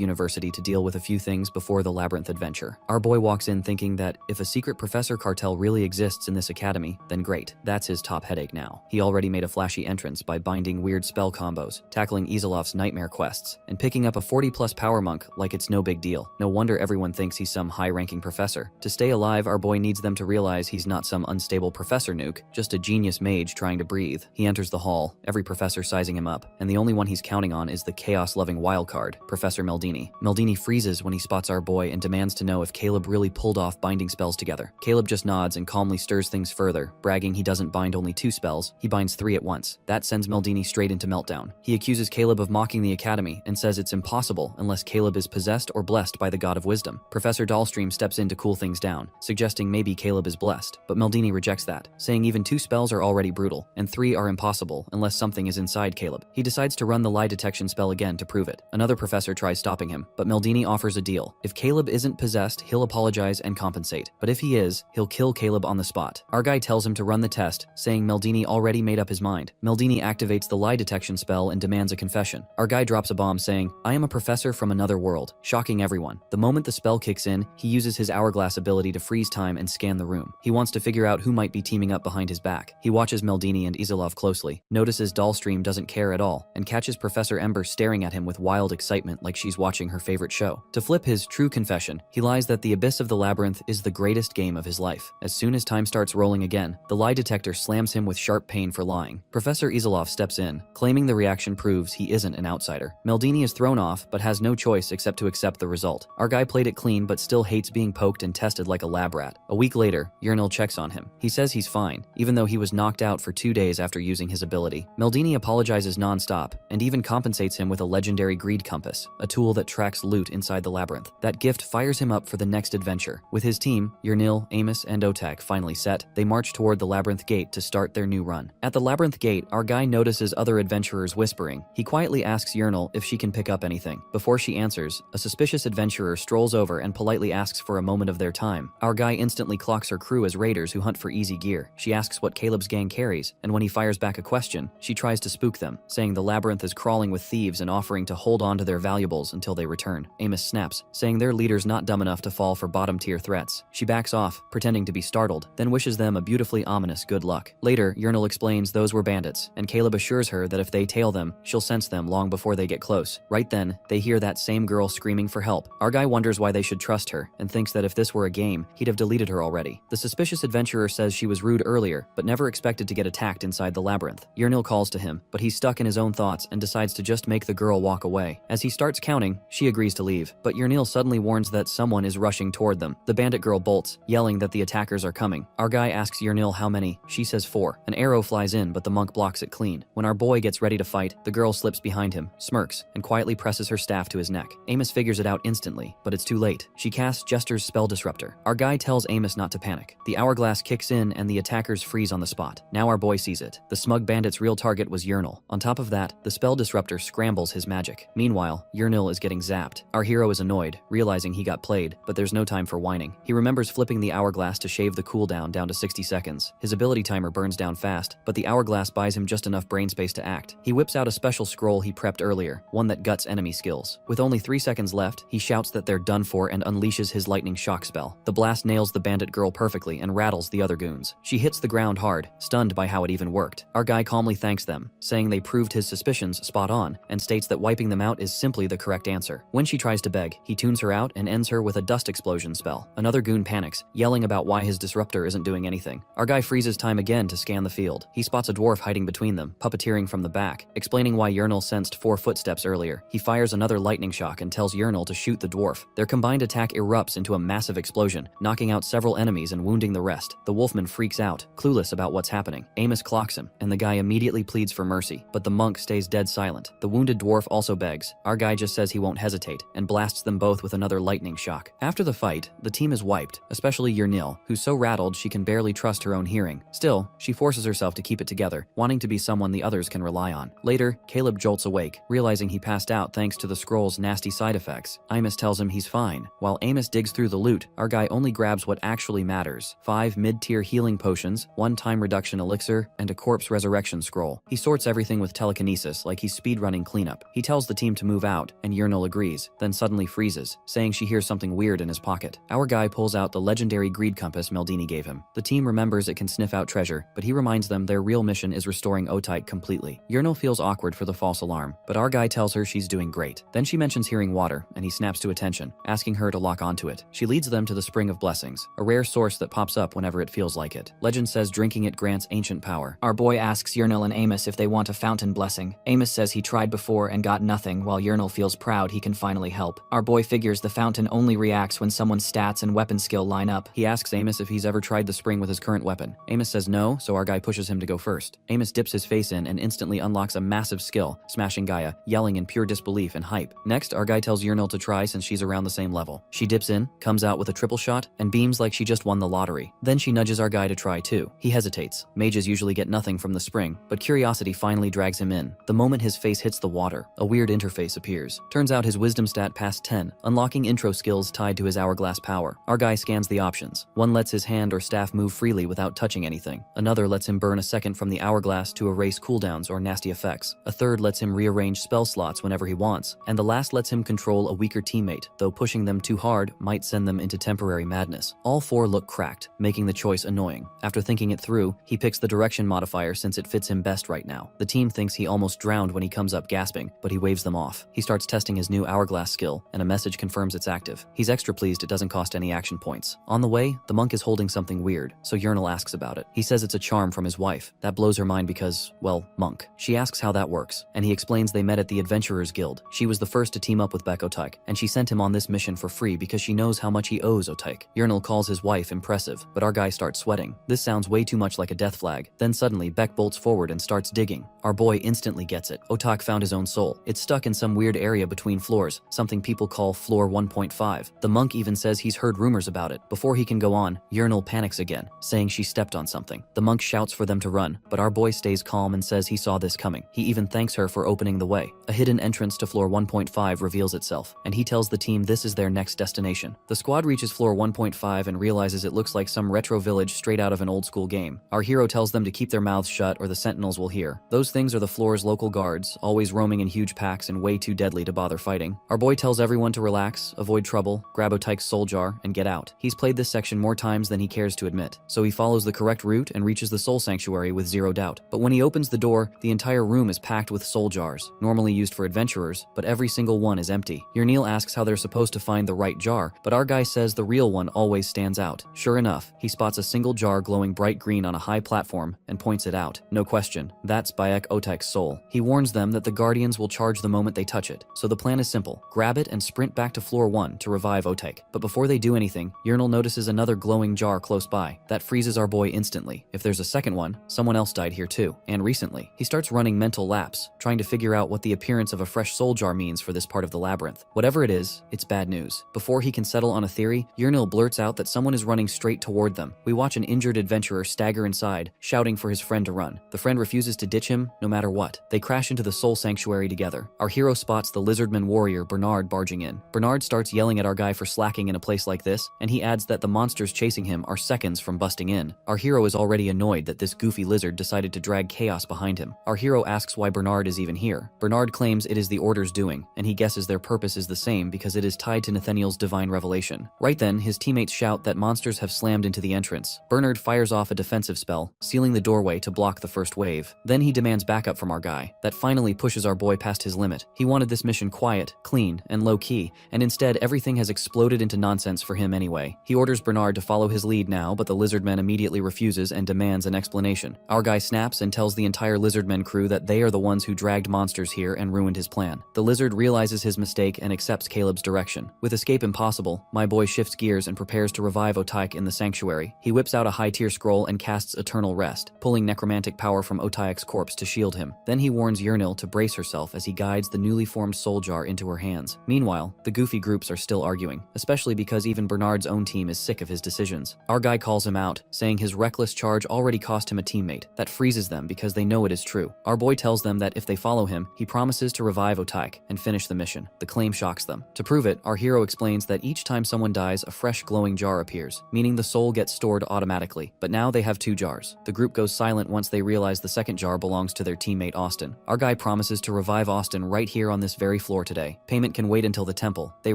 University to deal with a few things before the Labyrinth adventure. Our boy walks in thinking that if a secret professor cartel really exists in this academy, then great. That's his top headache now. He already made a flashy entrance by binding weird spell combos, tackling Izilov's nightmare quests, and picking up a 40+ power monk like it's no big deal. No wonder everyone thinks he's some high-ranking professor. To stay alive, our boy needs them to realize he's not some unstable professor nuke, just a genius mage trying to breathe. He enters the hall, every professor sizing him up, and the only one he's counting on is the chaos-loving wildcard, Professor Meldini. Meldini freezes when he spots our boy and demands to know if Caleb really pulled off binding spells together. Caleb just nods and calmly stirs things further, bragging he doesn't bind only 2 spells, he binds 3 at once. That sends Meldini straight into meltdown. He accuses Caleb of mocking the academy and says it's impossible unless Caleb is possessed or blessed by the god of wisdom. Professor Dahlstream steps in to cool things down, suggesting maybe Caleb is blessed, but Meldini rejects that, saying even 2 spells are already brutal, and 3 are impossible unless something is inside Caleb. He decides to run the lie detection spell again to prove it. Another professor tries stopping him, but Meldini offers a deal. If Caleb isn't possessed, he'll apologize and compensate, but if he is, he'll kill Caleb on the spot. Our guy tells him to run the test, saying Meldini already made up his mind. Meldini activates the lie detection spell and demands a confession. Our guy drops a bomb saying, I am a professor professor from another world, shocking everyone. The moment the spell kicks in, he uses his hourglass ability to freeze time and scan the room. He wants to figure out who might be teaming up behind his back. He watches Meldini and Isilov closely, notices Dollstream doesn't care at all, and catches Professor Ember staring at him with wild excitement like she's watching her favorite show. To flip his true confession, he lies that the abyss of the labyrinth is the greatest game of his life. As soon as time starts rolling again, the lie detector slams him with sharp pain for lying. Professor Isilov steps in, claiming the reaction proves he isn't an outsider. Meldini is thrown off, but has no choice except to accept the result. Our guy played it clean but still hates being poked and tested like a lab rat. A week later, Yurnil checks on him. He says he's fine, even though he was knocked out for 2 days after using his ability. Meldini apologizes non-stop, and even compensates him with a legendary greed compass, a tool that tracks loot inside the labyrinth. That gift fires him up for the next adventure. With his team, Yurnil, Amos, and Otak finally set, they march toward the labyrinth gate to start their new run. At the labyrinth gate, our guy notices other adventurers whispering. He quietly asks Yurnil if she can pick up anything. Before she answers, a suspicious adventurer strolls over and politely asks for a moment of their time. Our guy instantly clocks her crew as raiders who hunt for easy gear. She asks what Caleb's gang carries, and when he fires back a question, she tries to spook them, saying the labyrinth is crawling with thieves and offering to hold on to their valuables until they return. Amos snaps, saying their leader's not dumb enough to fall for bottom-tier threats. She backs off, pretending to be startled, then wishes them a beautifully ominous good luck. Later, Yurnil explains those were bandits, and Caleb assures her that if they tail them, she'll sense them long before they get close. Right then, they hear that same girl screaming for help. Our guy wonders why they should trust her, and thinks that if this were a game, he'd have deleted her already. The suspicious adventurer says she was rude earlier, but never expected to get attacked inside the labyrinth. Yurnil calls to him, but he's stuck in his own thoughts and decides to just make the girl walk away. As he starts counting, she agrees to leave, but Yurnil suddenly warns that someone is rushing toward them. The bandit girl bolts, yelling that the attackers are coming. Our guy asks Yurnil how many. She says 4. An arrow flies in, but the monk blocks it clean. When our boy gets ready to fight, the girl slips behind him, smirks, and quietly presses her staff to his neck. Amos figures it out instantly, but it's too late. She casts Jester's spell disruptor. Our guy tells Amos not to panic. The hourglass kicks in and the attackers freeze on the spot. Now our boy sees it. The smug bandit's real target was Yurnil. On top of that, the spell disruptor scrambles his magic. Meanwhile, Yurnil is getting zapped. Our hero is annoyed, realizing he got played, but there's no time for whining. He remembers flipping the hourglass to shave the cooldown down to 60 seconds. His ability timer burns down fast, but the hourglass buys him just enough brain space to act. He whips out a special scroll he prepped earlier, one that guts enemy skills. With only 3 seconds left, he shouts that they're done for and unleashes his lightning shock spell. The blast nails the bandit girl perfectly and rattles the other goons. She hits the ground hard, stunned by how it even worked. Our guy calmly thanks them, saying they proved his suspicions spot on, and states that wiping them out is simply the correct answer. When she tries to beg, he tunes her out and ends her with a dust explosion spell. Another goon panics, yelling about why his disruptor isn't doing anything. Our guy freezes time again to scan the field. He spots a dwarf hiding between them, puppeteering from the back, explaining why Yurnil sensed 4 footsteps earlier. He fires another lightning shock and tells Yurnil to shoot the dwarf. Their combined attack erupts into a massive explosion, knocking out several enemies and wounding the rest. The wolfman freaks out, clueless about what's happening. Amos clocks him, and the guy immediately pleads for mercy, but the monk stays dead silent. The wounded dwarf also begs. Our guy just says he won't hesitate, and blasts them both with another lightning shock. After the fight, the team is wiped, especially Yurnil, who's so rattled she can barely trust her own hearing. Still, she forces herself to keep it together, wanting to be someone the others can rely on. Later, Caleb jolts awake, realizing he passed out thanks to the scroll's nasty side effects. Amos tells him he's fine. While Amos digs through the loot, our guy only grabs what actually matters: 5 mid-tier healing potions, 1 time reduction elixir, and a corpse resurrection scroll. He sorts everything with telekinesis like he's speedrunning cleanup. He tells the team to move out, and Yurnil agrees, then suddenly freezes, saying she hears something weird in his pocket. Our guy pulls out the legendary greed compass Meldini gave him. The team remembers it can sniff out treasure, but he reminds them their real mission is restoring Otite completely. Yurnil feels awkward for the false alarm, but our guy tells her she's doing great. Then she mentions hearing water, and he snaps to attention, asking her to lock onto it. She leads them to the Spring of Blessings, a rare source that pops up whenever it feels like it. Legend says drinking it grants ancient power. Our boy asks Yurnil and Amos if they want a fountain blessing. Amos says he tried before and got nothing, while Yurnil feels proud he can finally help. Our boy figures the fountain only reacts when someone's stats and weapon skill line up. He asks Amos if he's ever tried the spring with his current weapon. Amos says no, so our guy pushes him to go first. Amos dips his face in and instantly unlocks a massive skill, smashing Gaia, yelling in pure disbelief and hype. Next, our guy tells Yurnil to try since she's around the same level. She dips in, comes out with a triple shot, and beams like she just won the lottery. Then she nudges our guy to try too. He hesitates. Mages usually get nothing from the spring, but curiosity finally drags him in. The moment his face hits the water, a weird interface appears. Turns out his wisdom stat passed 10, unlocking intro skills tied to his hourglass power. Our guy scans the options. One lets his hand or staff move freely without touching anything. Another lets him burn a second from the hourglass to erase cooldowns or nasty effects. A third lets him rearrange spell slots whenever he wants. And and the last lets him control a weaker teammate, though pushing them too hard might send them into temporary madness. All 4 look cracked, making the choice annoying. After thinking it through, he picks the direction modifier since it fits him best right now. The team thinks he almost drowned when he comes up gasping, but he waves them off. He starts testing his new hourglass skill, and a message confirms it's active. He's extra pleased it doesn't cost any action points. On the way, the monk is holding something weird, so Yahello asks about it. He says it's a charm from his wife. That blows her mind because, well, monk. She asks how that works, and he explains they met at the Adventurers Guild. She was the first to team up with Beck Otaik, and she sent him on this mission for free because she knows how much he owes Otaik. Yahello calls his wife impressive, but our guy starts sweating. This sounds way too much like a death flag. Then suddenly, Beck bolts forward and starts digging. Our boy instantly gets it. Otaik found his own soul. It's stuck in some weird area between floors, something people call floor 1.5. The monk even says he's heard rumors about it. Before he can go on, Yahello panics again, saying she stepped on something. The monk shouts for them to run, but our boy stays calm and says he saw this coming. He even thanks her for opening the way. A hidden entrance to floor 1.5 reveals itself, and he tells the team this is their next destination. The squad reaches floor 1.5 and realizes it looks like some retro village straight out of an old school game. Our hero tells them to keep their mouths shut or the sentinels will hear. Those things are the floor's local guards, always roaming in huge packs and way too deadly to bother fighting. Our boy tells everyone to relax, avoid trouble, grab Otaik's soul jar, and get out. He's played this section more times than he cares to admit, so he follows the correct route and reaches the soul sanctuary with zero doubt. But when he opens the door, the entire room is packed with soul jars, normally used for adventurers, but every single one is empty. Yahello asks how they're supposed to find the right jar, but our guy says the real one always stands out. Sure enough, he spots a single jar glowing bright green on a high platform and points it out. No question, that's Bayek Otaik's soul. He warns them that the guardians will charge the moment they touch it, so the plan is simple. Grab it and sprint back to floor 1 to revive Otaik. But before they do anything, Yahello notices another glowing jar close by. That freezes our boy instantly. If there's a second one, someone else died here too, and recently. He starts running mental laps, trying to figure out what the appearance of a fresh soul jar means for this part of the labyrinth. Whatever it is, it's bad news. Before he can settle on a theory, Yahello blurts out that someone is running straight toward them. We watch an injured adventurer stagger inside, shouting for his friend to run. The friend refuses to ditch him, no matter what. They crash into the soul sanctuary together. Our hero spots the lizardman warrior Bernard barging in. Bernard starts yelling at our guy for slacking in a place like this, and he adds that the monsters chasing him are seconds from busting in. Our hero is already annoyed that this goofy lizard decided to drag chaos behind him. Our hero asks why Bernard is even here. Bernard claims it is the Order's doing, and he guesses their purpose is the same because it is tied to Nathaniel's divine revelation. Right then, his teammates shout that monsters have slammed into the entrance. Bernard fires off a defensive spell, sealing the doorway to block the first wave. Then he demands backup from our guy. That finally pushes our boy past his limit. He wanted this mission quiet, clean, and low-key, and instead everything has exploded into nonsense for him anyway. He orders Bernard to follow his lead now, but the lizardman immediately refuses and demands an explanation. Our guy snaps and tells the entire lizardmen crew that they are the ones who dragged monsters here and ruined his plan. The lizard realizes his mistake and accepts Caleb's direction. With escape impossible, my boy shifts gears and prepares to revive Otaik in the sanctuary. He whips out a high-tier scroll and casts Eternal Rest, pulling necromantic power from Otaik's corpse to shield him. Then he warns Yahello to brace herself as he guides the newly formed soul jar into her hands. Meanwhile, the goofy groups are still arguing, especially because even Bernard's own team is sick of his decisions. Our guy calls him out, saying his reckless charge already cost him a teammate. That freezes them because they know it is true. Our boy tells them that if they follow him, he promises to revive Otaik and finish the mission. The claim shocks them. To prove it, our hero explains that each time someone dies, a fresh glowing jar appears, meaning the soul gets stored automatically. But now they have 2 jars. The group goes silent once they realize the second jar belongs to their teammate Austin. Our guy promises to revive Austin right here on this very floor today. Payment can wait until the temple. They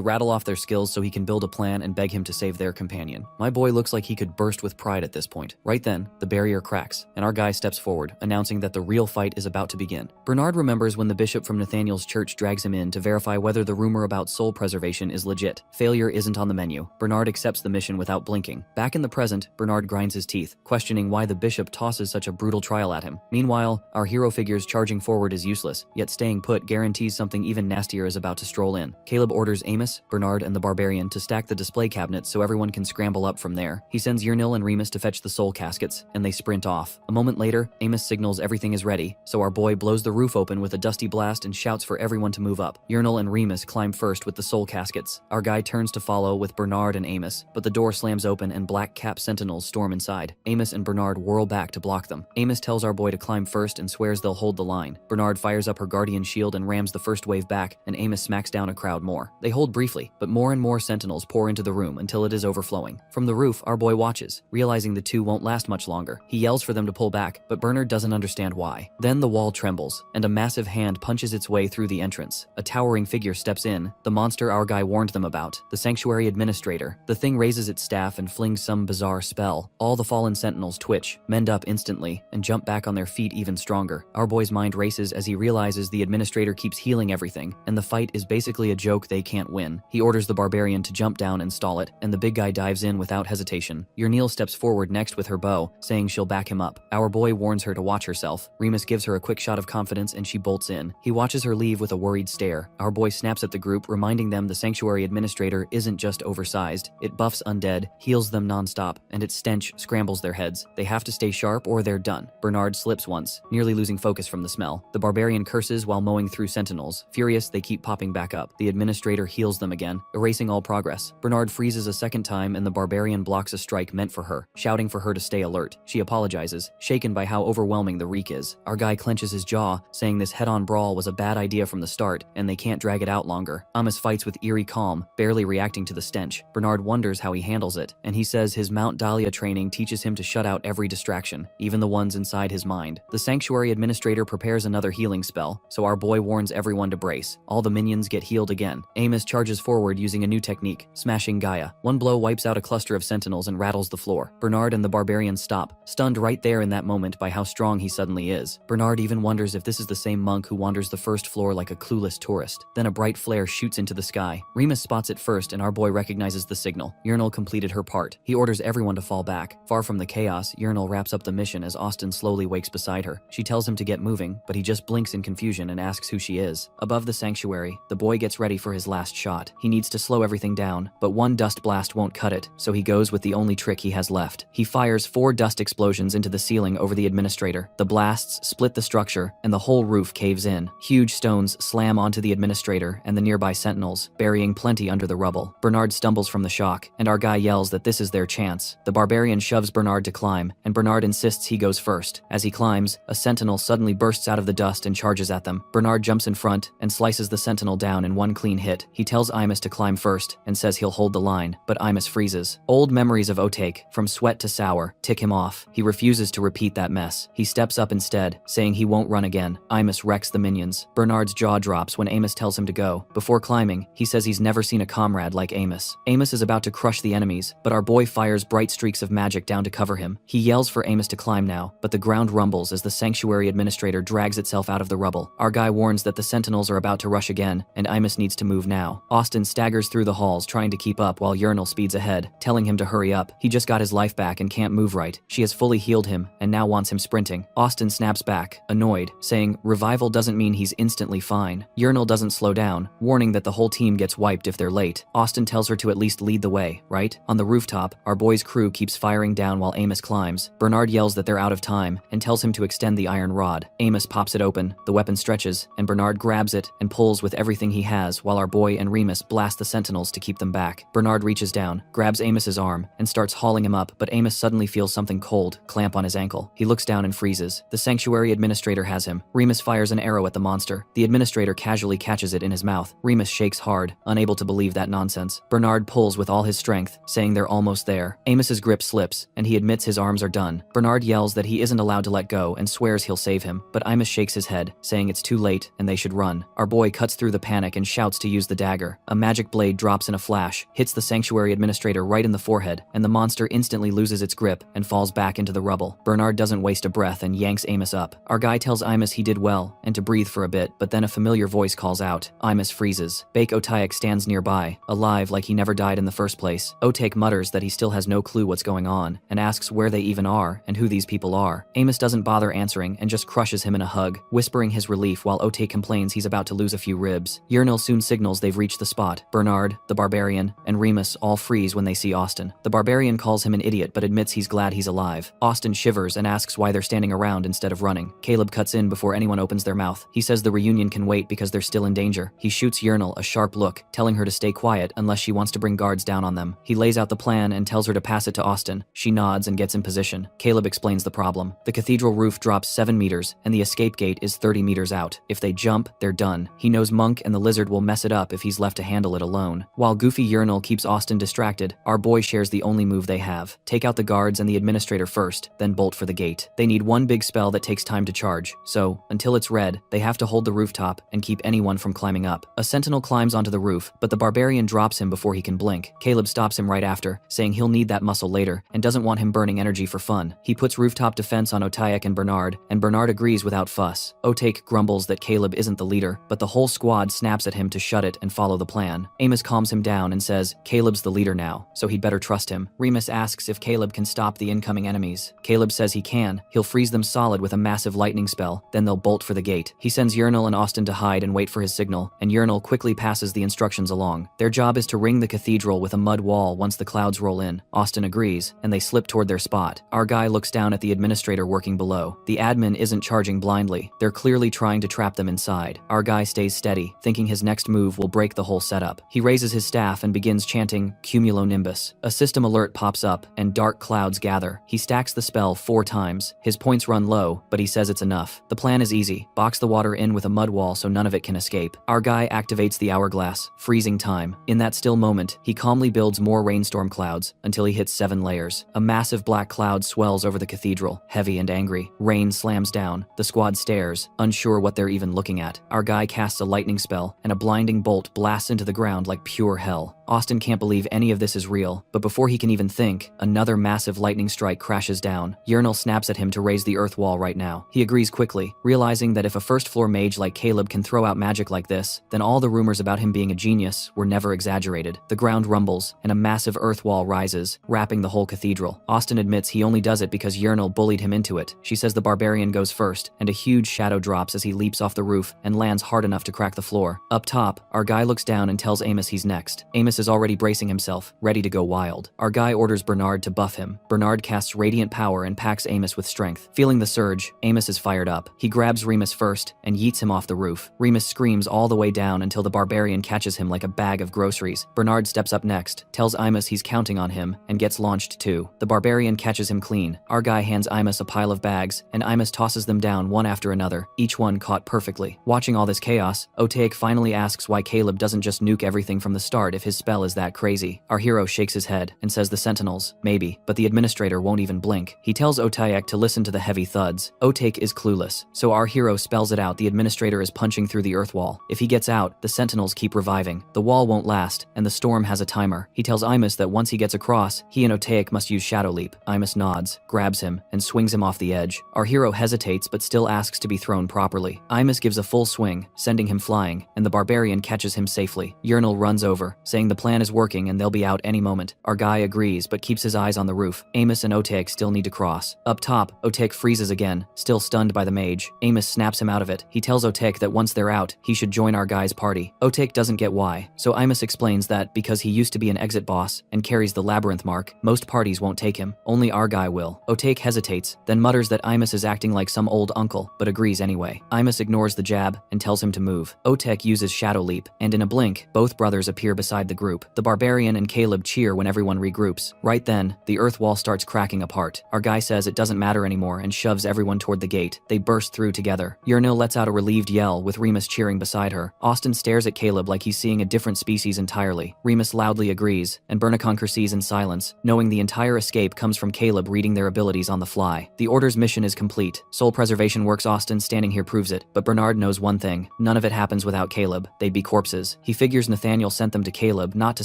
rattle off their skills so he can build a plan and beg him to save their companion. My boy looks like he could burst with pride at this point. Right then, the barrier cracks, and our guy steps forward, announcing that the real fight is about to begin. Bernard remembers when the bishop from Nathaniel's church drags him in to verify whether the rumor about soul preservation is legit. Failure isn't on the menu. Bernard accepts the mission without blinking. Back in the present, Bernard grinds his teeth, questioning why the bishop tosses such a brutal trial at him. Meanwhile, our hero figures charging forward is useless, yet staying put guarantees something even nastier is about to stroll in. Caleb orders Amos, Bernard, and the barbarian to stack the display cabinets so everyone can scramble up from there. He sends Yahello and Remus to fetch the soul caskets, and they sprint off. A moment later, Amos signals everything is ready, so our boy blows the roof open with a dusty blast and shouts for everyone to move up. Yahello and Remus climb first with the soul caskets. Our guy turns to follow with Bernard and Amos, but the door slams open and black cap sentinels storm inside. Amos and Bernard whirl back to block them. Amos tells our boy to climb first and swears they'll hold the line. Bernard fires up her guardian shield and rams the first wave back, and Amos smacks down a crowd more. They hold briefly, but more and more sentinels pour into the room until it is overflowing. From the roof, our boy watches, realizing the 2 won't last much longer. He yells for them to pull back, but Bernard doesn't understand why. Then the wall trembles, and a massive hand punches its way through the entrance. A towering figure steps in, the monster our guy warned them about, the sanctuary administrator. The thing raises its staff and flings some bizarre spell. All the fallen sentinels twitch, mend up instantly, and jump back on their feet even stronger. Our boy's mind races as he realizes the administrator keeps healing everything, and the fight is basically a joke they can't win. He orders the barbarian to jump down and stall it, and the big guy dives in without hesitation. Yahello steps forward next with her bow, saying she'll back him up. Our boy warns her to watch herself. Remus gives her a quick shot of confidence and she bolts in. He watches her leave with a worried stare. Our boy snaps at the group, reminding them the sanctuary administrator isn't just oversized. It buffs undead, heals them non-stop, and its stench scrambles their heads. They have to stay sharp or they're done. Bernard slips once, nearly losing focus from the smell. The barbarian curses while mowing through sentinels. Furious, they keep popping back up. The administrator heals them again, erasing all progress. Bernard freezes a second time and the barbarian blocks a strike meant for her, shouting for her to stay alert. She apologizes, shaken by how overwhelming the reek is. Our guy clenches his jaw, saying this head-on brawl was a bad idea from the start, and they can't drag it out longer. Amos fights with eerie calm, barely reacting to the stench. Bernard wonders how he handles it, and he says his Mount Dahlia training teaches him to shut out every distraction, even the ones inside his mind. The sanctuary administrator prepares another healing spell, so our boy warns everyone to brace. All the minions get healed again. Amos charges forward using a new technique, smashing Gaia. One blow wipes out a cluster of sentinels and rattles the floor. Bernard and the barbarian stop, stunned right there in that moment by how strong he suddenly is. Bernard even wonders if this is the same monk who wanders the first floor like a clueless tourist. Then a bright flare shoots into the sky. Remus spots it first and our boy recognizes the signal. Yahello completed her part. He orders everyone to fall back. Far from the chaos, Yahello wraps up the mission as Austin slowly wakes beside her. She tells him to get moving, but he just blinks in confusion and asks who she is. Above the sanctuary, the boy gets ready for his last shot. He needs to slow everything down, but one dust blast won't cut it, so he goes with the only trick he has left. He fires 4 dust explosions into the ceiling over the administrator. The blasts split the structure, and the whole roof caves in. Huge stones slam onto the administrator and the nearby sentinels, burying plenty under the rubble. Bernard stumbles from the shock, and our guy yells that this is their chance. The barbarian shoves Bernard to climb, and Bernard insists he goes first. As he climbs, a sentinel suddenly bursts out of the dust and charges at them. Bernard jumps in front and slices the sentinel down in one clean hit. He tells Imus to climb first and says he'll hold the line, but Imus freezes. Old memories of Otake, from sweat to sour, tick him off. He refuses to repeat that mess. He steps up instead, saying he won't run again. Imus wrecks the minions. Bernard's jaw drops when Amos tells him to go. Before climbing, he says he's never seen a comrade like Amos. Amos is about to crush the enemies, but our boy fires bright streaks of magic down to cover him. He yells for Amos to climb now, but the ground rumbles as the sanctuary administrator drags itself out of the rubble. Our guy warns that the sentinels are about to rush again, and Amos needs to move now. Austin staggers through the halls trying to keep up while Yahello speeds ahead, telling him to hurry up. He just got his life back and can't move right. She has fully healed him and now wants him sprinting. Austin snaps back, annoyed, saying revival doesn't mean he's instantly fine. Yahello doesn't slow down, warning that the whole team gets wiped if they're late. Austin tells her to at least lead the way, right? On the rooftop, our boy's crew keeps firing down while Amos climbs. Bernard yells that they're out of time and tells him to extend the iron rod. Amos pops it open, the weapon stretches, and Bernard grabs it and pulls with everything he has while our boy and Remus blast the sentinels to keep them back. Bernard reaches down, grabs Amos's arm, and starts hauling him up, but Amos suddenly feels something cold clamp on his ankle. He looks down and freezes. The sanctuary administrator has him. Remus fires an arrow at the monster. The administrator casually catches it in his mouth. Remus shakes hard, unable to believe that nonsense. Bernard pulls with all his strength, saying they're almost there. Amos's grip slips, and he admits his arms are done. Bernard yells that he isn't allowed to let go and swears he'll save him, but Amos shakes his head, saying it's too late and they should run. Our boy cuts through the panic and shouts to use the dagger. A magic blade drops in a flash, hits the sanctuary administrator right in the forehead, and the monster instantly loses its grip and falls back into the rubble. Bernard doesn't waste a breath and yanks Amos up. Our guy tells Amos he did well and to breathe for a bit, but then a familiar voice calls out. Amos freezes. Bake Otayak stands nearby, alive like he never died in the first place. Otake mutters that he still has no clue what's going on and asks where they even are and who these people are. Amos doesn't bother answering and just crushes him in a hug, whispering his relief while Otake complains he's about to lose a few ribs. Yahello soon signals they've reached the spot. Bernard, the barbarian, and Remus all freeze when they see Austin. The barbarian calls him an idiot but admits he's glad he's alive. Austin shivers and asks why they're standing around instead of running. Caleb cuts in before anyone opens their mouth. He says the reunion can wait because they're still in danger. He shoots Yahello a sharp look, telling her to stay quiet unless she wants to bring guards down on them. He lays out the plan and tells her to pass it to Austin. She nods and gets in position. Caleb explains the problem. The cathedral roof drops 7 meters and the escape gate is 30 meters out. If they jump, they're done. He knows Monk and the lizard will mess it up if he's left to handle it alone. While goofy Yahello keeps Austin distracted, our boy shares the only move they have. Take out the guards and the administrator first, then bolt for the gate. They need one big spell that takes time to charge, so until it's red, they have to hold the rooftop and keep anyone from climbing up. A sentinel climbs onto the roof, but the barbarian drops him before he can blink. Caleb stops him right after, saying he'll need that muscle later and doesn't want him burning energy for fun. He puts rooftop defense on Otaek and Bernard agrees without fuss. Otaek grumbles that Caleb isn't the leader, but the whole squad snaps at him to shut it and follow the plan. Amos calms him down and says Caleb's the leader now, so he'd better trust him. Remus asks if Caleb can stop the incoming enemies. Caleb says he can. He'll freeze them solid with a massive lightning spell, then they'll bolt for the gate. He sends Yurnal and Austin to hide and wait for his signal, and Yurnal quickly passes the instructions along. Their job is to ring the cathedral with a mud wall once the clouds roll in. Austin agrees, and they slip toward their spot. Our guy looks down at the administrator working below. The admin isn't charging blindly. They're clearly trying to trap them inside. Our guy stays steady, thinking his next move will break the whole setup. He raises his staff and begins chanting Cumulonimbus. A system alert pops up, and dark clouds gather. He stacks the spell 4 times. His points run low, but he says it's enough. The plan is easy. Box the water in with a mud wall so none of it can escape. Our guy activates the hourglass, freezing time. In that still moment, he calmly builds more rainstorm clouds until he hits 7 layers. A massive black cloud swells over the cathedral, heavy and angry. Rain slams down. The squad stares, unsure what they're even looking at. Our guy casts a lightning spell, and a blinding bolt blasts into the ground like pure hell. Austin can't believe any of this is real, but before he can even think, another massive lightning strike crashes down. Yurnal snaps at him to raise the earth wall right now. He agrees quickly, realizing that if a first-floor mage like Caleb can throw out magic like this, then all the rumors about him being a genius were never exaggerated. The ground rumbles, and a massive earth wall rises, wrapping the whole cathedral. Austin admits he only does it because Yurnal bullied him into it. She says the barbarian goes first, and a huge shadow drops as he leaps off the roof and lands hard enough to crack the floor. Up top, our guy looks down and tells Amos he's next. Amos is already bracing himself, ready to go wild. Our guy orders Bernard to buff him. Bernard casts radiant power and packs Amos with strength. Feeling the surge, Amos is fired up. He grabs Remus first and yeets him off the roof. Remus screams all the way down until the barbarian catches him like a bag of groceries. Bernard steps up next, tells Amos he's counting on him, and gets launched too. The barbarian catches him clean. Our guy hands Amos a pile of bags, and Amos tosses them down one after another, each one caught perfectly. Watching all this chaos, Otaek finally asks why Caleb doesn't just nuke everything from the start if his spell is that crazy. Our hero shakes his head and says the sentinels, maybe, but the administrator won't even blink. He tells Otaek to listen to the heavy thuds. Otaek is clueless, so our hero spells it out. The administrator is punching through the earth wall. If he gets out, the sentinels keep reviving. The wall won't last, and the storm has a timer. He tells Imus that once he gets across, he and Otaek must use Shadow Leap. Imus nods, grabs him, and swings him off the edge. Our hero hesitates but still asks to be thrown properly. Imus gives a full swing, sending him flying, and the barbarian catches him safely. Yurnal runs over, saying the plan is working and they'll be out any moment. Our guy agrees but keeps his eyes on the roof. Amos and Otaek still need to cross. Up top, Otaek freezes again, still stunned by the mage. Amos snaps him out of it. He tells Otaek that once they're out, he should join our guy's party. Otaek doesn't get why, so Amos explains that because he used to be an exit boss and carries the Labyrinth mark, most parties won't take him. Only our guy will. Otaek hesitates, then mutters that Amos is acting like some old uncle, but agrees anyway. Amos ignores the jab and tells him to move. Otaek uses Shadow Leap, and in a blink, both brothers appear beside the group. The barbarian and Caleb cheer when everyone regroups. Right then, the earth wall starts cracking apart. Our guy says it doesn't matter anymore and shoves everyone toward the gate. They burst through together. Yurnil lets out a relieved yell with Remus cheering beside her. Austin stares at Caleb like he's seeing a different species entirely. Remus loudly agrees, and Bernaconquer sees in silence, knowing the entire escape comes from Caleb reading their abilities on the fly. The Order's mission is complete. Soul preservation works. Austin standing here proves it, but Bernard knows one thing. None of it happens without Caleb. They'd be corpses. He figures Nathaniel sent them to Caleb not to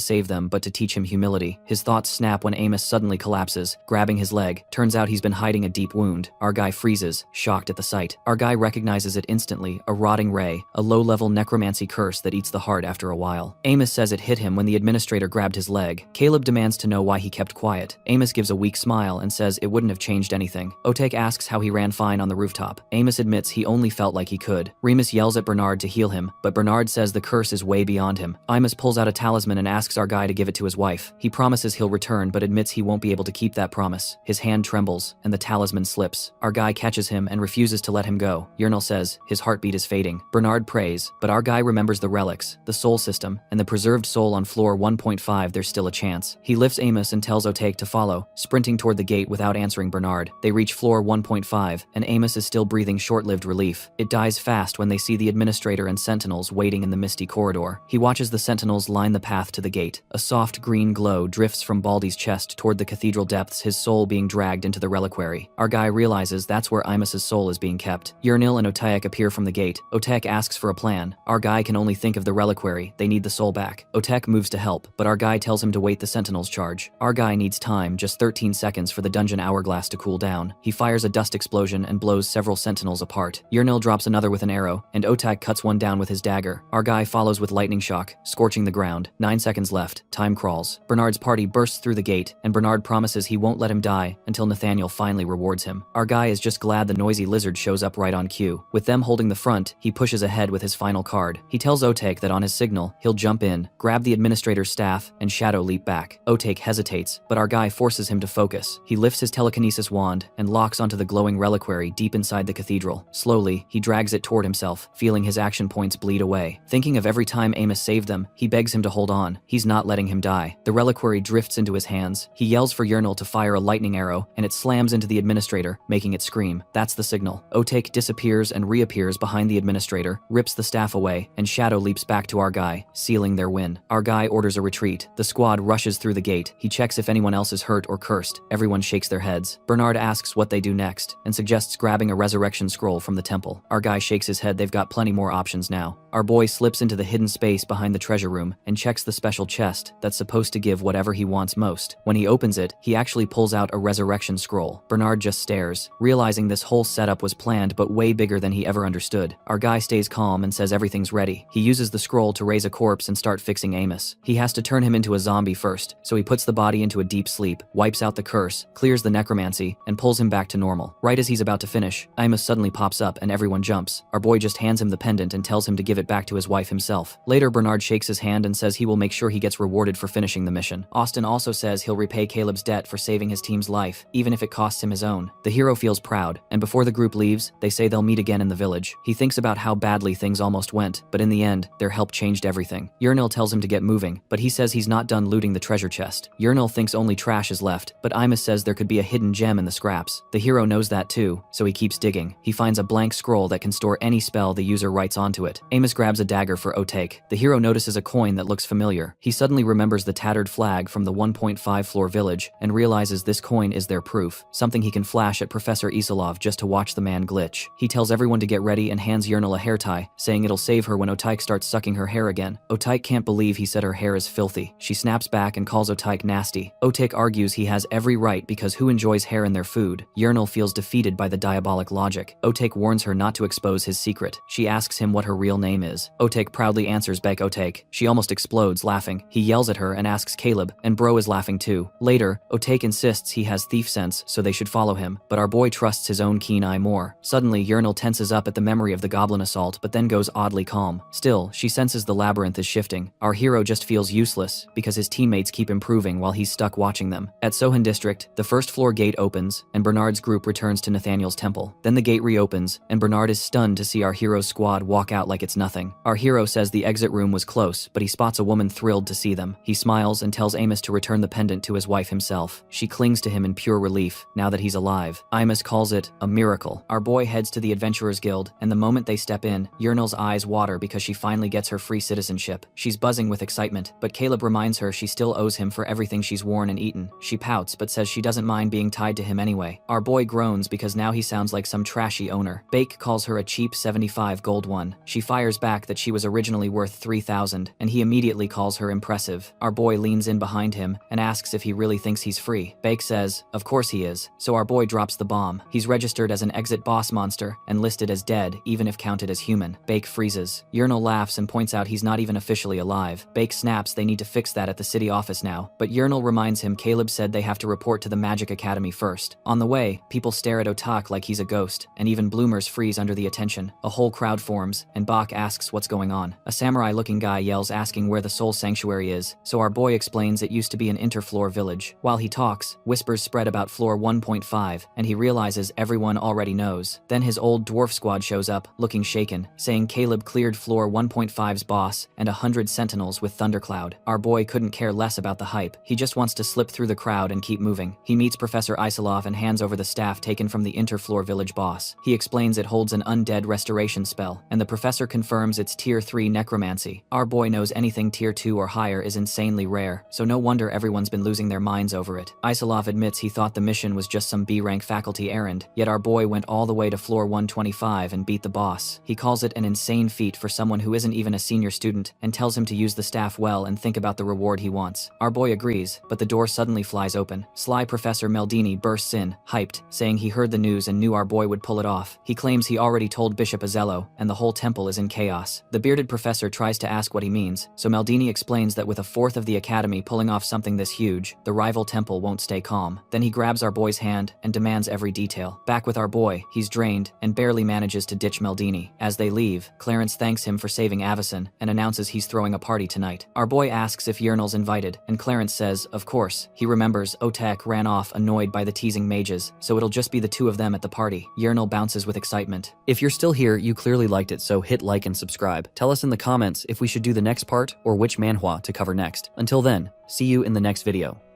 save them but to teach him humility. His thoughts snap when Amos suddenly collapses, grabbing his leg. Turns out he's been hiding a deep wound. Our guy freezes, shocked at the sight. Our guy recognizes it instantly, a rotting ray, a low-level necromancy curse that eats the heart after a while. Amos says it hit him when the administrator grabbed his leg. Caleb demands to know why he kept quiet. Amos gives a weak smile and says it wouldn't have changed anything. Otaek asks how he ran fine on the rooftop. Amos admits he only felt like he could. Remus yells at Bernard to heal him, but Bernard says the curse is way beyond him. Amos pulls out a talisman and asks our guy to give it to his wife. He promises he'll return but admits he won't be able to keep that promise. His hand trembles, and the talisman slips. Our guy catches him and refuses to let him go. Yurnal says his heartbeat is fading. Bernard prays, but our guy remembers the relics, the soul system, and the preserved soul on floor 1.5. There's still a chance. He lifts Amos and tells Otaek to follow, sprinting toward the gate without answering Bernard. They reach floor 1.5, and Amos is still breathing short-lived relief. It dies fast when they see the administrator and sentinels waiting in the misty corridor. He watches the sentinels line the path to the gate. A soft green glow drifts from Baldy's chest toward the cathedral depths, his soul being dragged into the reliquary. Our guy realizes that's where Imos's soul is being kept. Yurnil and Otaek appear from the gate. Otaek asks for a plan. Our guy can only think of the reliquary, they need the soul back. Otek moves to help, but our guy tells him to wait the Sentinel's charge. Our guy needs time, just 13 seconds for the dungeon hourglass to cool down. He fires a dust explosion and blows several Sentinels apart. Yurnil drops another with an arrow, and Otek cuts one down with his dagger. Our guy follows with lightning shock, scorching the ground. 9 seconds left, time crawls. Bernard's party bursts through the gate, and Bernard promises he won't let him die until Nathaniel finally rewards him. Our guy is just glad the noisy lizard shows up right on cue. With them holding the front, he pushes ahead with his final card. He tells Otek that on his signal, he'll jump in, grab the administrator's staff, and shadow leap back. Otek hesitates, but our guy forces him to focus. He lifts his telekinesis wand and locks onto the glowing reliquary deep inside the cathedral. Slowly, he drags it toward himself, feeling his action points bleed away. Thinking of every time Amos saved them, he begs him to hold on. He's not letting him die. The reliquary drifts into his hands. He yells for Yurnil to fire a lightning arrow, and it slams into the administrator, making it scream. That's the signal. Otek disappears and reappears behind the administrator, rips the staff away, and shadow leaps back to our guy, sealing their win. Our guy orders a retreat. The squad rushes through the gate. He checks if anyone else is hurt or cursed. Everyone shakes their heads. Bernard asks what they do next, and suggests grabbing a resurrection scroll from the temple. Our guy shakes his head. They've got plenty more options now. Our boy slips into the hidden space behind the treasure room and checks the special chest that's supposed to give whatever he wants most. When he opens it, he actually pulls out a resurrection scroll. Bernard just stares, realizing this whole setup was planned but way bigger than he ever understood. Our guy stays calm and says everything's ready. He uses the scroll to raise a corpse and start fixing Amos. He has to turn him into a zombie first, so he puts the body into a deep sleep, wipes out the curse, clears the necromancy, and pulls him back to normal. Right as he's about to finish, Amos suddenly pops up and everyone jumps. Our boy just hands him the pendant and tells him to give it back to his wife himself. Later, Bernard shakes his hand and says he will make sure he gets rewarded for finishing the mission. Austin also says he'll repay Caleb's debt for saving his team's life, even if it costs him his own. The hero feels proud, and before the group leaves, they say they'll meet again in the village. He thinks about how badly things almost went, but in the end, their help changed everything. Yurnil tells him to get moving, but he says he's not done looting the treasure chest. Yurnil thinks only trash is left, but Imus says there could be a hidden gem in the scraps. The hero knows that too, so he keeps digging. He finds a blank scroll that can store any spell the user writes onto it. Amos grabs a dagger for Otek. The hero notices a coin that looks familiar. He suddenly remembers the tattered flag from the 1.5 floor village and realizes this coin is their proof, something he can flash at Professor Isilov just to watch the man glitch. He tells everyone to get ready and hands Yurnil a hair tie, saying it'll save her when Otyke starts sucking her hair again. Otyke can't believe he said her hair is filthy. She snaps back and calls Otyke nasty. Otyke argues he has every right because who enjoys hair in their food? Yurnil feels defeated by the diabolic logic. Otyke warns her not to expose his secret. She asks him what her real name is. Otyke proudly answers Beck Otyke. She almost explodes laughing. He yells at her and asks Caleb, and Bro is laughing too. Later, Otyke insists he has thief sense, so they should follow him, but our boy trusts his own keen eye more. Suddenly, Yurnil tenses up at the memory of the goblin assault, but then goes oddly calm. Still, she senses the labyrinth is shifting. Our hero just feels useless because his teammates keep improving while he's stuck watching them. At Sohan District, the first floor gate opens, and Bernard's group returns to Nathaniel's temple. Then the gate reopens, and Bernard is stunned to see our hero's squad walk out like it's nothing. Our hero says the exit room was close, but he spots a woman thrilled to see them. He smiles and tells Amos to return the pendant to his wife himself. She clings to him in pure relief, now that he's alive. Amos calls it a miracle. Our boy heads to the Adventurers Guild, and the moment they step in, Yurnil's eyes water because she finally gets her free citizenship. She's buzzing with excitement, but Caleb reminds her she still owes him for everything she's worn and eaten. She pouts, but says she doesn't mind being tied to him anyway. Our boy groans because now he sounds like some trashy owner. Bake calls her a cheap 75 gold one. She fires back that she was originally worth 3,000, and he immediately calls her impressive. Our boy leans in behind him and asks if he really thinks he's free. Bake says, of course he is, so our boy drops the bomb. He's registered as an exit boss monster and listed as dead, even if counted as human. Bake freezes. Yurnil laughs and points out he's not even officially alive. Bake snaps they need to fix that at the city office now, but Yurnil reminds him Caleb said they have to report to the Magic Academy first. On the way, people stare at Otak like he's a ghost, and even bloomers freeze under the attention. A whole crowd forms, and Bach asks what's going on. A samurai-looking guy yells asking where the soul sanctuary is, so our boy explains it used to be an interfloor village. While he talks, whispers spread about floor 1.5, and he realizes everyone already knows. Then his old dwarf squad shows up, looking shaken, saying Caleb cleared floor 1.5's boss and 100 sentinels with Thundercloud. Our boy couldn't care less about the hype. He just wants to slip through the crowd and keep moving. He meets Professor Isilov and hands over the staff taken from the interfloor village boss. He explains it holds an undead restoration spell, and the professor confirms confirms it's tier 3 necromancy. Our boy knows anything tier 2 or higher is insanely rare, so no wonder everyone's been losing their minds over it. Isolov admits he thought the mission was just some B-rank faculty errand, yet our boy went all the way to floor 125 and beat the boss. He calls it an insane feat for someone who isn't even a senior student, and tells him to use the staff well and think about the reward he wants. Our boy agrees, but the door suddenly flies open. Sly Professor Meldini bursts in, hyped, saying he heard the news and knew our boy would pull it off. He claims he already told Bishop Azello, and the whole temple is in chaos. The bearded professor tries to ask what he means, so Meldini explains that with a fourth of the academy pulling off something this huge, the rival temple won't stay calm. Then he grabs our boy's hand and demands every detail. Back with our boy, he's drained and barely manages to ditch Meldini. As they leave, Clarence thanks him for saving Avison and announces he's throwing a party tonight. Our boy asks if Yernal's invited, and Clarence says, of course. He remembers Otek ran off annoyed by the teasing mages, so it'll just be the two of them at the party. Yernal bounces with excitement. If you're still here, you clearly liked it, so hit like and subscribe. Tell us in the comments if we should do the next part or which manhwa to cover next. Until then, see you in the next video.